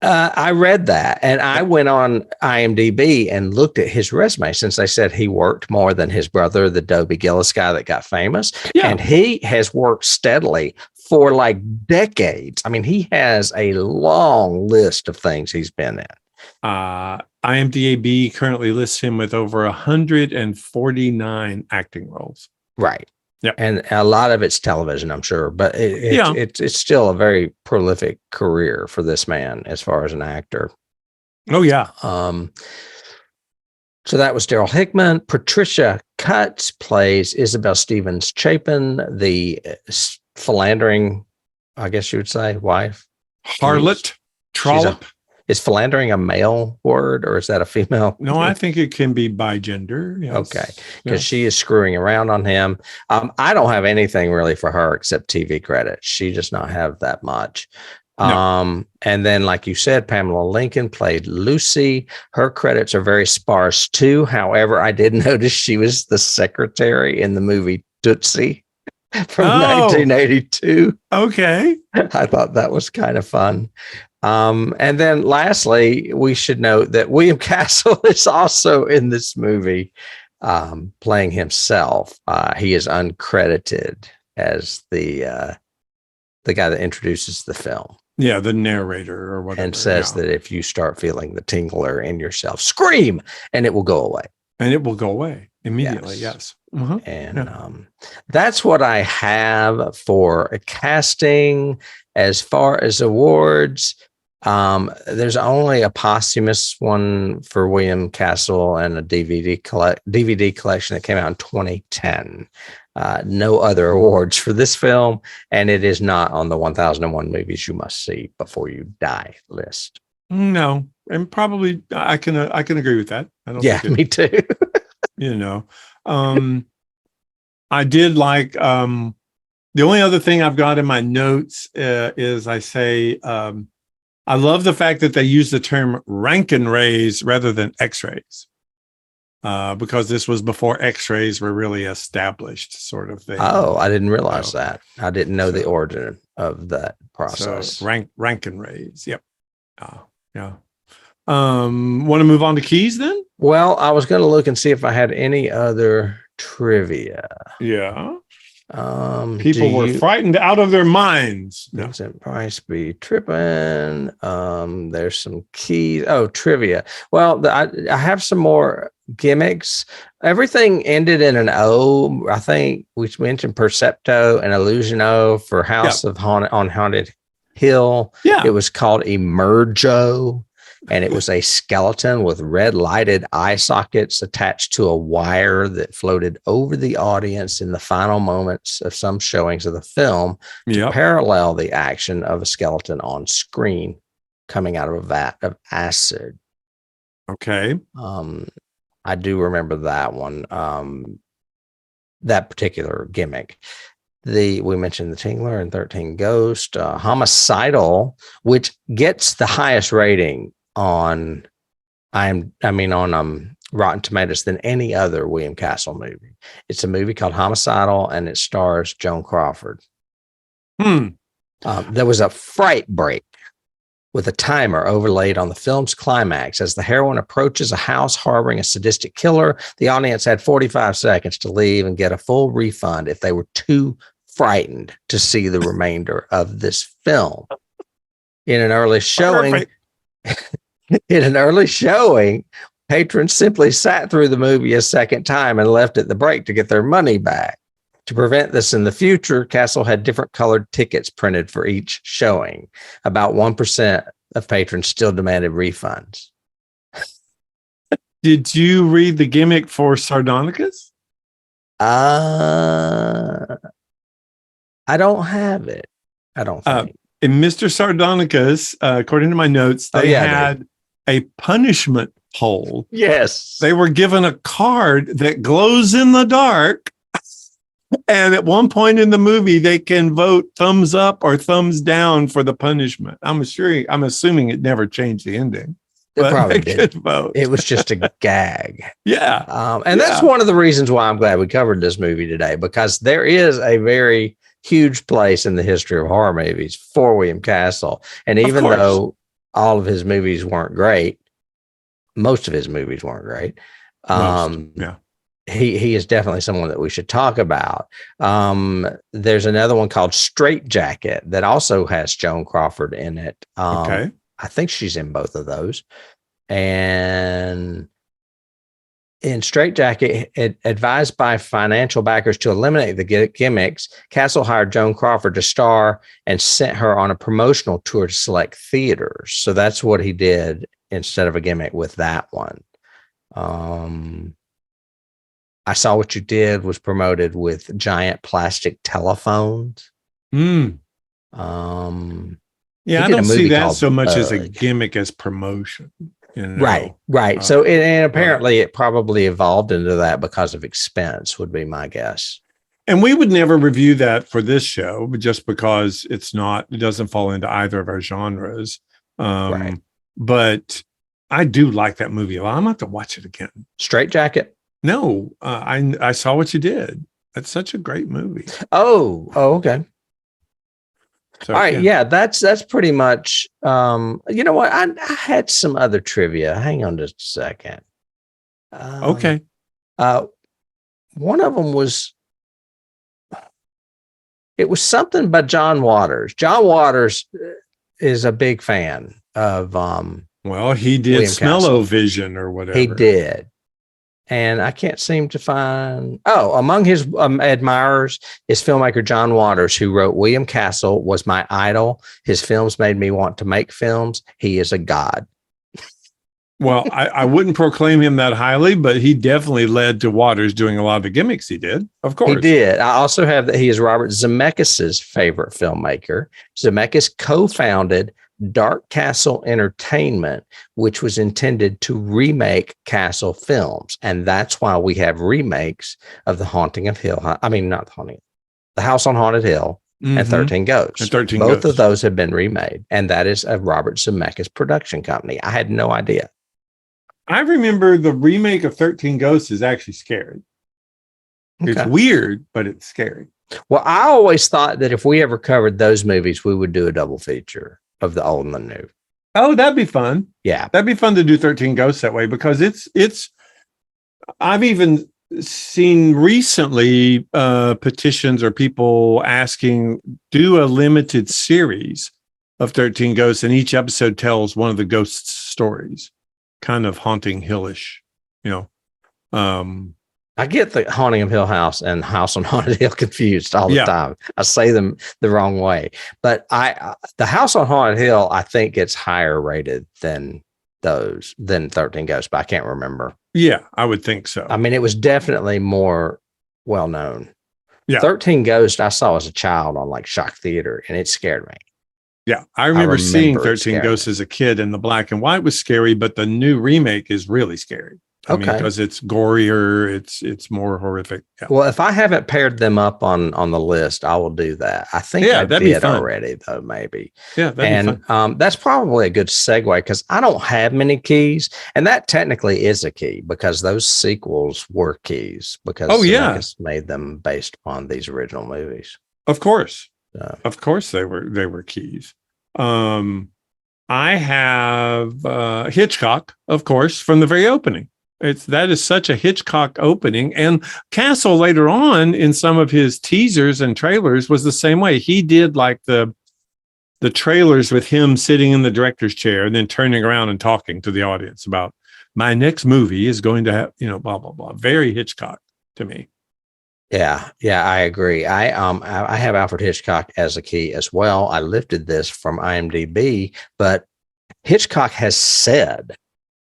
I read that, and I went on IMDb and looked at his resume, since they said he worked more than his brother, the Dobie Gillis guy that got famous. Yeah. And he has worked steadily for like decades. He has a long list of things he's been in. IMDb currently lists him with over 149 acting roles. Right. Yeah. And a lot of it's television, I'm sure, but Yeah. it's still a very prolific career for this man as far as an actor. Oh, yeah. So that was Daryl Hickman. Patricia Cutts plays Isabel Stevens Chapin, the philandering, I guess you would say, wife. Harlot, trollop. Is philandering a male word or is that a female? No, I think it can be by gender. Yes. Okay, because she is screwing around on him. I don't have anything really for her except TV credits. She does not have that much. No. And then, like you said, Pamela Lincoln played Lucy. Her credits are very sparse too. However, I did notice she was the secretary in the movie Tootsie from 1982. Okay. I thought that was kind of fun. And then lastly, we should note that William Castle is also in this movie, playing himself. He is uncredited as the guy that introduces the film. Yeah, the narrator or whatever. And says that if you start feeling the tingler in yourself, scream, and it will go away. And it will go away immediately, yes. Uh-huh. And that's what I have for casting. As far as awards, there's only a posthumous one for William Castle and a DVD collection that came out in 2010. No other awards for this film, and it is not on the 1001 movies you must see before you die list. No, and probably I can agree with that. I don't. Yeah, me too. I did like. The only other thing I've got in my notes is I say I love the fact that they use the term Rankin rays rather than X-rays. Because this was before X-rays were really established, sort of thing. Oh, I didn't realize that. I didn't know the origin of that process. So Rankin rays. Yep. Yeah. Want to move on to keys then? Well, I was going to look and see if I had any other trivia. Yeah. People were frightened out of their minds. Vincent Price be tripping. There's some keys. Oh, trivia. Well, I have some more gimmicks. Everything ended in an O. I think we mentioned Percepto and Illusiono for House of Haunted Hill. Yeah. It was called Emergo. And it was a skeleton with red lighted eye sockets attached to a wire that floated over the audience in the final moments of some showings of the film to parallel the action of a skeleton on screen coming out of a vat of acid. Okay. I do remember that one, that particular gimmick. We mentioned the Tingler and 13 Ghost, Homicidal, which gets the highest rating on Rotten Tomatoes than any other William Castle movie. It's a movie called Homicidal, and it stars Joan Crawford. There was a fright break with a timer overlaid on the film's climax. As the heroine approaches a house harboring a sadistic killer, the audience had 45 seconds to leave and get a full refund if they were too frightened to see the remainder of this film. In an early showing, patrons simply sat through the movie a second time and left at the break to get their money back. To prevent this in the future, Castle had different colored tickets printed for each showing. About 1% of patrons still demanded refunds. Did you read the gimmick for Sardonicus? I don't have it. I don't think. In Mr. Sardonicus, according to my notes, they had a punishment pole. Yes. They were given a card that glows in the dark. And at one point in the movie, they can vote thumbs up or thumbs down for the punishment. I'm assuming it never changed the ending. It probably did. Vote. It was just a gag. Yeah. And that's one of the reasons why I'm glad we covered this movie today, because there is a very huge place in the history of horror movies for William Castle. And even though all of his movies weren't great, most of his movies weren't great. He is definitely someone that we should talk about. There's another one called Straight Jacket that also has Joan Crawford in it. I think she's in both of those. And In Straitjacket, advised by financial backers to eliminate the gimmicks, Castle hired Joan Crawford to star and sent her on a promotional tour to select theaters. So that's what he did instead of a gimmick with that one. I Saw What You Did was promoted with giant plastic telephones. Yeah, I don't see that so much as a gimmick as promotion. You know? Right. So, and apparently it probably evolved into that because of expense, would be my guess. And we would never review that for this show, just because it doesn't fall into either of our genres. But I do like that movie a lot. I'm going to have to watch it again. Straitjacket? No, I Saw What You Did. That's such a great movie. Oh, okay. So, all right. Yeah, that's pretty much, you know what? I had some other trivia. Hang on just a second. Okay. One of them was, it was something by John Waters. John Waters is a big fan of, well, he did Smell-O-Vision or whatever. He did. And I can't seem to find. Among his admirers is filmmaker John Waters, who wrote William Castle was my idol. His films made me want to make films. He is a god. Well, I wouldn't proclaim him that highly, but he definitely led to Waters doing a lot of the gimmicks he did. Of course. He did. I also have that he is Robert Zemeckis' favorite filmmaker. Zemeckis co-founded Dark Castle Entertainment, which was intended to remake Castle films. And that's why we have remakes of The Haunting of Hill. I mean, not The Haunting, The House on Haunted Hill and 13 Ghosts. And 13 Both Ghosts. of those have been remade. And that is a Robert Zemeckis production company. I had no idea. I remember the remake of 13 Ghosts is actually scary. Okay. It's weird, but it's scary. Well, I always thought that if we ever covered those movies, we would do a double feature of the old and the new. Oh, that'd be fun. Yeah. That'd be fun to do 13 Ghosts that way, because I've even seen recently petitions or people asking, do a limited series of 13 Ghosts, and each episode tells one of the ghosts' stories, kind of Haunting Hillish, you know. I get the Haunting of Hill House and House on Haunted Hill confused all the time. I say them the wrong way, but the House on Haunted Hill, I think it's higher rated than 13 Ghosts, but I can't remember. Yeah, I would think so. I mean, it was definitely more well known. Yeah. 13 Ghosts I saw as a child on like Shock Theater, and it scared me. Yeah, I remember seeing 13 Ghosts as a kid, and the black and white was scary, but the new remake is really scary. I mean, because it's gorier, it's more horrific. Yeah. Well, if I haven't paired them up on the list, I will do that. I think I did already, though, maybe. Yeah, that'd be fun. That's probably a good segue, because I don't have many keys, and that technically is a key, because those sequels were keys, because Zemeckis made them based upon these original movies. Of course, of course they were keys. I have Hitchcock, of course, from the very opening. That is such a Hitchcock opening. And Castle later on in some of his teasers and trailers was the same way. He did like the trailers with him sitting in the director's chair and then turning around and talking to the audience about, my next movie is going to have, blah, blah, blah. Very Hitchcock to me. Yeah, I agree. I have Alfred Hitchcock as a key as well. I lifted this from IMDb, but Hitchcock has said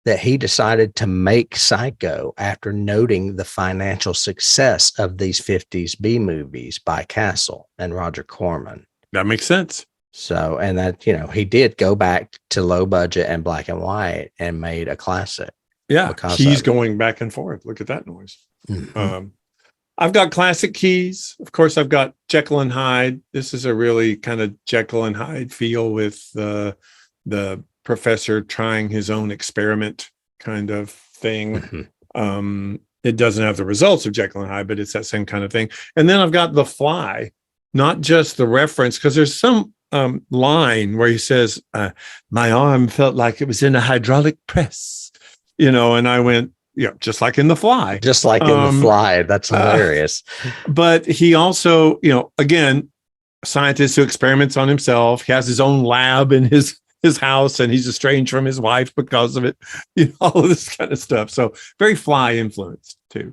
that he decided to make Psycho after noting the financial success of these 50s B movies by Castle and Roger Corman. That makes sense. So, and that, he did go back to low budget and black and white and made a classic. Yeah, he's going back and forth. Look at that noise. Mm-hmm. I've got classic keys. Of course, I've got Jekyll and Hyde. This is a really kind of Jekyll and Hyde feel with the professor trying his own experiment kind of thing. Mm-hmm. It doesn't have the results of Jekyll and Hyde, but it's that same kind of thing. And then I've got The Fly, not just the reference, because there's some line where he says, my arm felt like it was in a hydraulic press, and I went, just like in The Fly. Just like in The Fly. That's hilarious. But he also, again, a scientist who experiments on himself. He has his own lab in his his house and he's estranged from his wife because of it. All of this kind of stuff. So very Fly influenced too.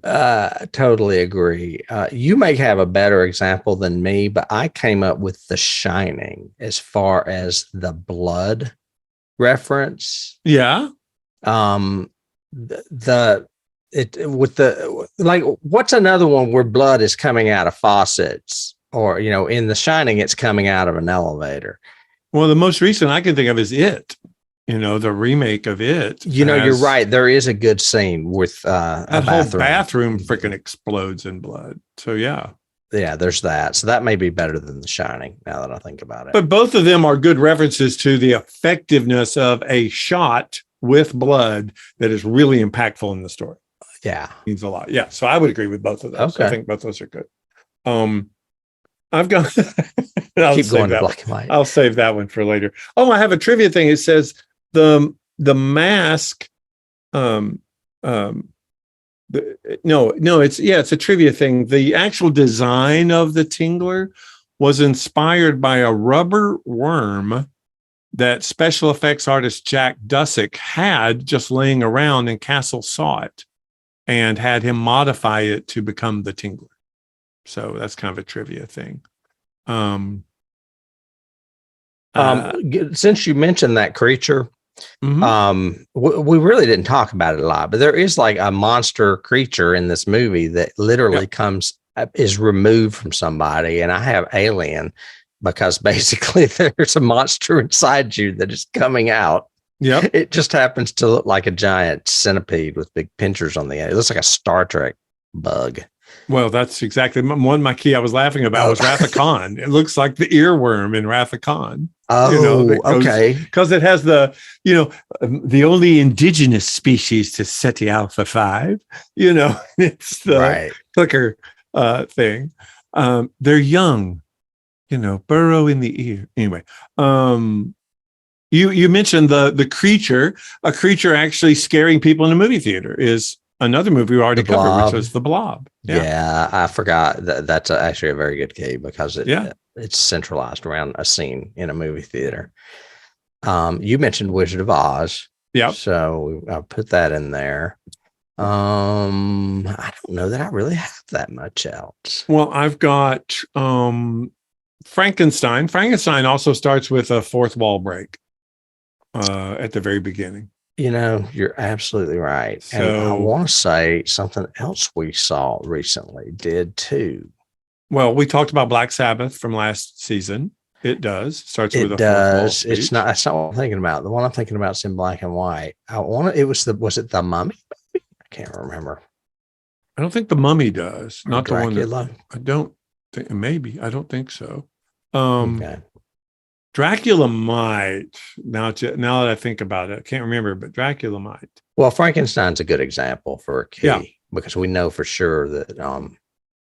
Totally agree. You may have a better example than me, but I came up with The Shining as far as the blood reference. Yeah. What's another one where blood is coming out of faucets, or in The Shining it's coming out of an elevator? Well, the most recent I can think of is It. The remake of It. You're right. There is a good scene with that whole bathroom freaking explodes in blood. So yeah, there's that. So that may be better than The Shining now that I think about it. But both of them are good references to the effectiveness of a shot with blood that is really impactful in the story. Yeah, means a lot. Yeah, so I would agree with both of those. Okay. I think both of those are good. I've got. Keep going to black and white. I'll save that one for later. Oh, I have a trivia thing. It says the mask. It's a trivia thing. The actual design of the Tingler was inspired by a rubber worm that special effects artist Jack Dusick had just laying around, and Castle saw it and had him modify it to become the Tingler. So that's kind of a trivia thing. Since you mentioned that creature, mhm. we really didn't talk about it a lot, but there is like a monster creature in this movie that literally is removed from somebody. And I have Alien, because basically there's a monster inside you that is coming out. Yep. It just happens to look like a giant centipede with big pinchers on the end. It looks like a Star Trek bug. Well, that's exactly one. My key I was laughing about was Wrath of Khan. It looks like the earworm in Wrath of Khan. Okay. Because it has the only indigenous species to Ceti Alpha 5. It's the clicker thing. They're young, burrow in the ear. Anyway, you mentioned the creature. A creature actually scaring people in a movie theater is another movie we already covered, which was The Blob. Yeah, I forgot that's actually a very good key, because it's centralized around a scene in a movie theater. You mentioned Wizard of Oz. Yeah. So I'll put that in there. I don't know that I really have that much else. Well, I've got Frankenstein. Frankenstein also starts with a fourth wall break at the very beginning. You're absolutely right. So, and I want to say something else we saw recently did too. Well, we talked about Black Sabbath from last season. It does. Starts with a fourth wall speech. It's not. That's not what I'm thinking about. The one I'm thinking about is in black and white. Was it the Mummy? I can't remember. I don't think the Mummy does. Not Dracula? the one that I don't think. Maybe I don't think so. Okay. Dracula might. Now that I think about it, I can't remember, but Dracula might. Well, Frankenstein's a good example for a key, because we know for sure that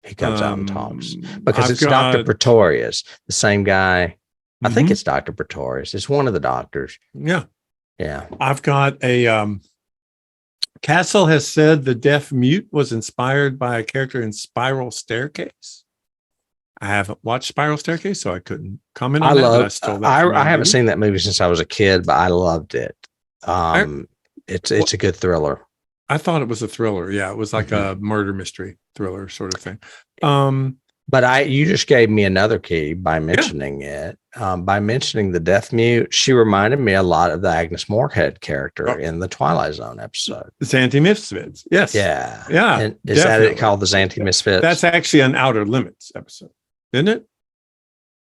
he comes out and talks, because it's Dr. Pretorius, the same guy. I think it's Dr. Pretorius. It's one of the doctors. Yeah. Yeah. I've got a Castle has said the deaf mute was inspired by a character in Spiral Staircase. I haven't watched Spiral Staircase, so I couldn't comment on that. I haven't seen that movie since I was a kid, but I loved it. It's a good thriller. I thought it was a thriller. Yeah, it was like a murder mystery thriller sort of thing. But you just gave me another key by mentioning it. By mentioning the deaf mute, she reminded me a lot of the Agnes Moorehead character in the Twilight Zone episode. Zanti Misfits. Yes. Yeah. Yeah. And is that it called the Zanti Misfits? That's actually an Outer Limits episode, isn't it?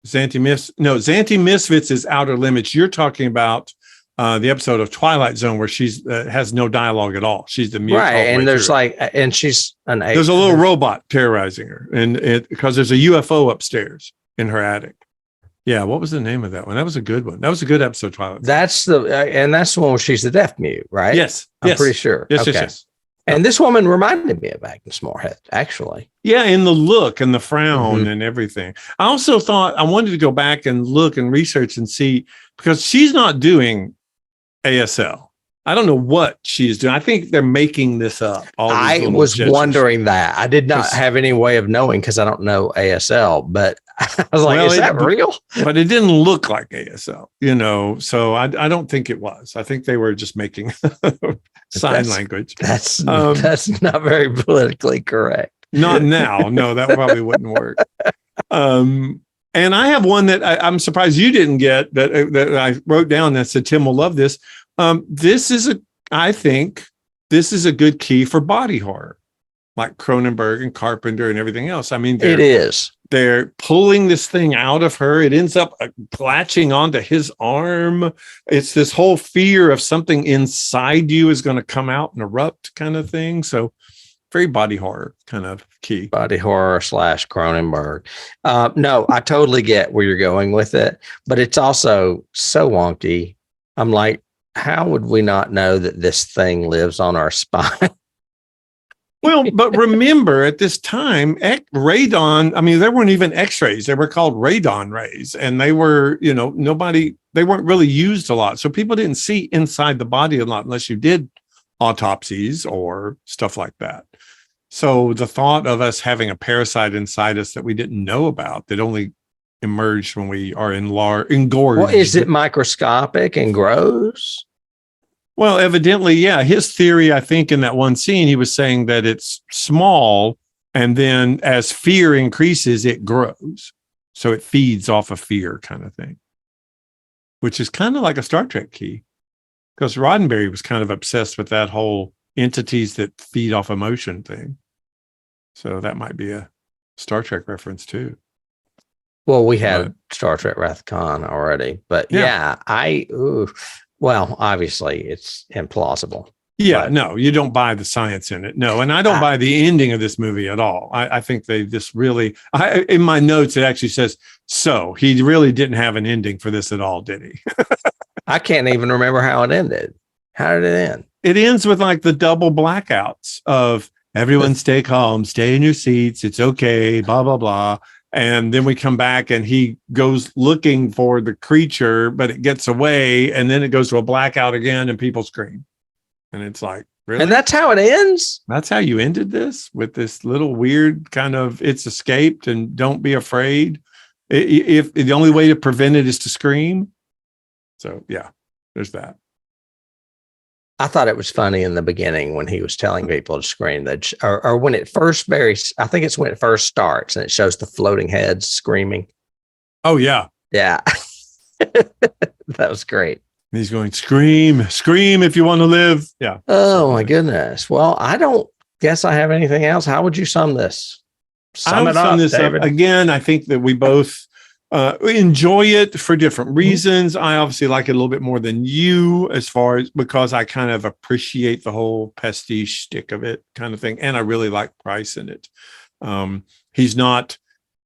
Zanti Misfits is Outer Limits. You're talking about the episode of Twilight Zone where she's has no dialogue at all. She's the mute, right? And there's and she's there's a little robot terrorizing her, and because there's a UFO upstairs in her attic. Yeah, what was the name of that one? That was a good one. That was a good episode. Twilight Zone. That's the one where she's the deaf mute, right? Yes, I'm pretty sure. Yes, okay. Yes. And this woman reminded me of Agnes Moorehead, actually. Yeah, in the look and the frown and everything. I also thought I wanted to go back and look and research and see, because she's not doing ASL. I don't know what she is doing. I think they're making this up. I was wondering that. I did not have any way of knowing because I don't know ASL, but I was like, is that real? But it didn't look like ASL, so I don't think it was. I think they were just making sign language. That's not very politically correct. Not now. No, that probably wouldn't work. And I have one that I'm surprised you didn't get that I wrote down that said Tim will love this. I think this is a good key for body horror, like Cronenberg and Carpenter and everything else. I mean, it is. They're pulling this thing out of her. It ends up latching onto his arm. It's this whole fear of something inside you is going to come out and erupt kind of thing. So very body horror kind of key. Body horror / Cronenberg. No, I totally get where you're going with it, but it's also so wonky. I'm like, how would we not know that this thing lives on our spine? Well, but remember at this time, radon, I mean, there weren't even x-rays. They were called radon rays, and they were, they weren't really used a lot. So people didn't see inside the body a lot unless you did autopsies or stuff like that. So the thought of us having a parasite inside us that we didn't know about, that only emerged when we are engorged. Well, is it microscopic and grows? Well, evidently, yeah. His theory, I think, in that one scene, he was saying that it's small, and then as fear increases, it grows. So it feeds off of fear kind of thing, which is kind of like a Star Trek key, because Roddenberry was kind of obsessed with that whole entities that feed off emotion thing. So that might be a Star Trek reference too. Well, we had Star Trek Wrath of Khan already, but well, obviously it's implausible. Yeah, no, you don't buy the science in it. No, and I don't buy the ending of this movie at all. I think they just really, in my notes, it actually says, so he really didn't have an ending for this at all, did he? I can't even remember how it ended. How did it end? It ends with like the double blackouts of everyone stay calm, stay in your seats. It's okay, blah, blah, blah. And then we come back and he goes looking for the creature, but it gets away. And then it goes to a blackout again and people scream. And it's like, really? And that's how it ends? That's how you ended this, with this little weird kind of, it's escaped and don't be afraid. If the only way to prevent it is to scream. So yeah, there's that. I thought it was funny in the beginning when he was telling people to scream, that, or when it first I think it's when it first starts and it shows the floating heads screaming. Oh yeah. Yeah. That was great. He's going, scream, scream if you want to live. Yeah. Oh my goodness. Well, I don't guess I have anything else. How would you sum this? Sum this up. Again, I think that we both enjoy it for different reasons. I obviously like it a little bit more than you, as far as because I kind of appreciate the whole pastiche stick of it kind of thing. And I really like Price in it. He's not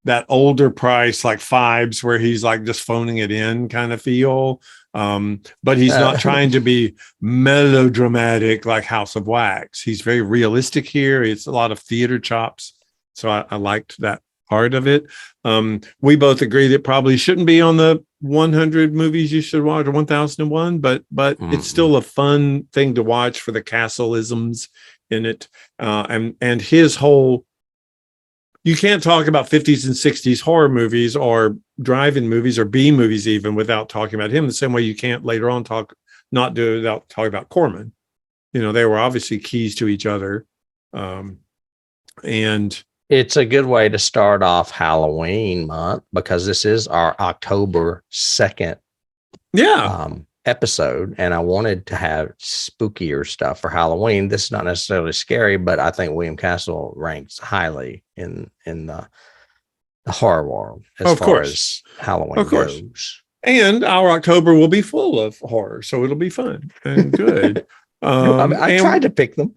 that older Price like Fibes where he's like just phoning it in kind of feel. But he's not trying to be melodramatic like House of Wax. He's very realistic here. It's a lot of theater chops. So I liked that part of it. We both agree that probably shouldn't be on the 100 movies you should watch or 1001, but it's still a fun thing to watch for the Castle-isms in it. And his whole, you can't talk about 50s and 60s horror movies or drive-in movies or B movies even without talking about him, the same way you can't later on not do it without talking about Corman. They were obviously keys to each other. And it's a good way to start off Halloween month because this is our October 2nd episode. And I wanted to have spookier stuff for Halloween. This is not necessarily scary, but I think William Castle ranks highly in the horror world as far as Halloween goes. And our October will be full of horror, so it'll be fun and good. I tried to pick them.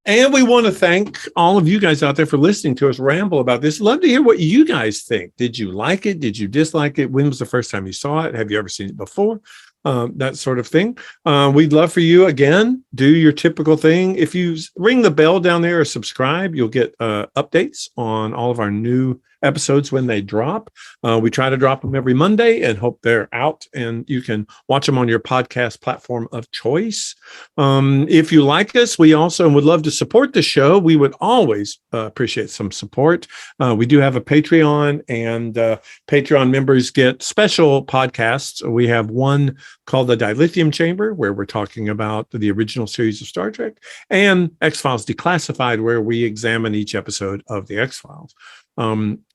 And we want to thank all of you guys out there for listening to us ramble about this. Love to hear what you guys think. Did you like it? Did you dislike it? When was the first time you saw it? Have you ever seen it before? That sort of thing. We'd love for you, again, do your typical thing. If you ring the bell down there or subscribe, you'll get updates on all of our new episodes when they drop. We try to drop them every Monday and hope they're out and you can watch them on your podcast platform of choice. If you like us, we also would love to support the show. We would always appreciate some support. We do have a Patreon, and Patreon members get special podcasts. We have one called the Dilithium Chamber, where we're talking about the original series of Star Trek, and X-Files Declassified, where we examine each episode of the X-Files.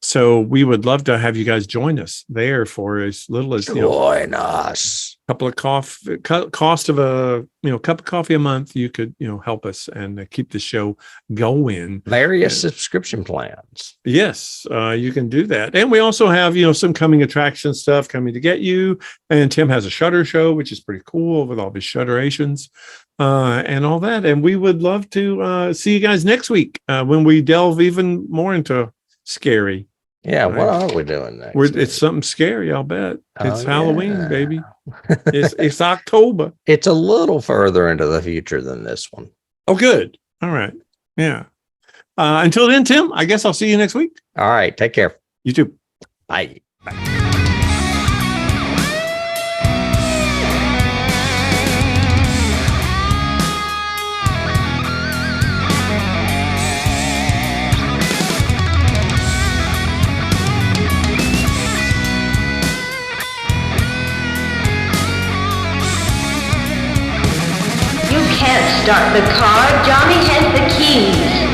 So we would love to have you guys join us there for as little as join us. Couple of cost of a cup of coffee a month. You could help us and keep the show going. Various subscription plans. Yes, you can do that. And we also have some coming attraction stuff coming to get you. And Tim has a Shudder show, which is pretty cool with all his Shudderations and all that. And we would love to see you guys next week when we delve even more into scary. Yeah, what are we doing next? It's something scary, I'll bet. It's Halloween, baby. It's October. It's a little further into the future than this one. Oh, good. All right. Yeah. Until then, Tim, I guess I'll see you next week. All right. Take care. You too. Bye. Can't start the car. Johnny has the keys.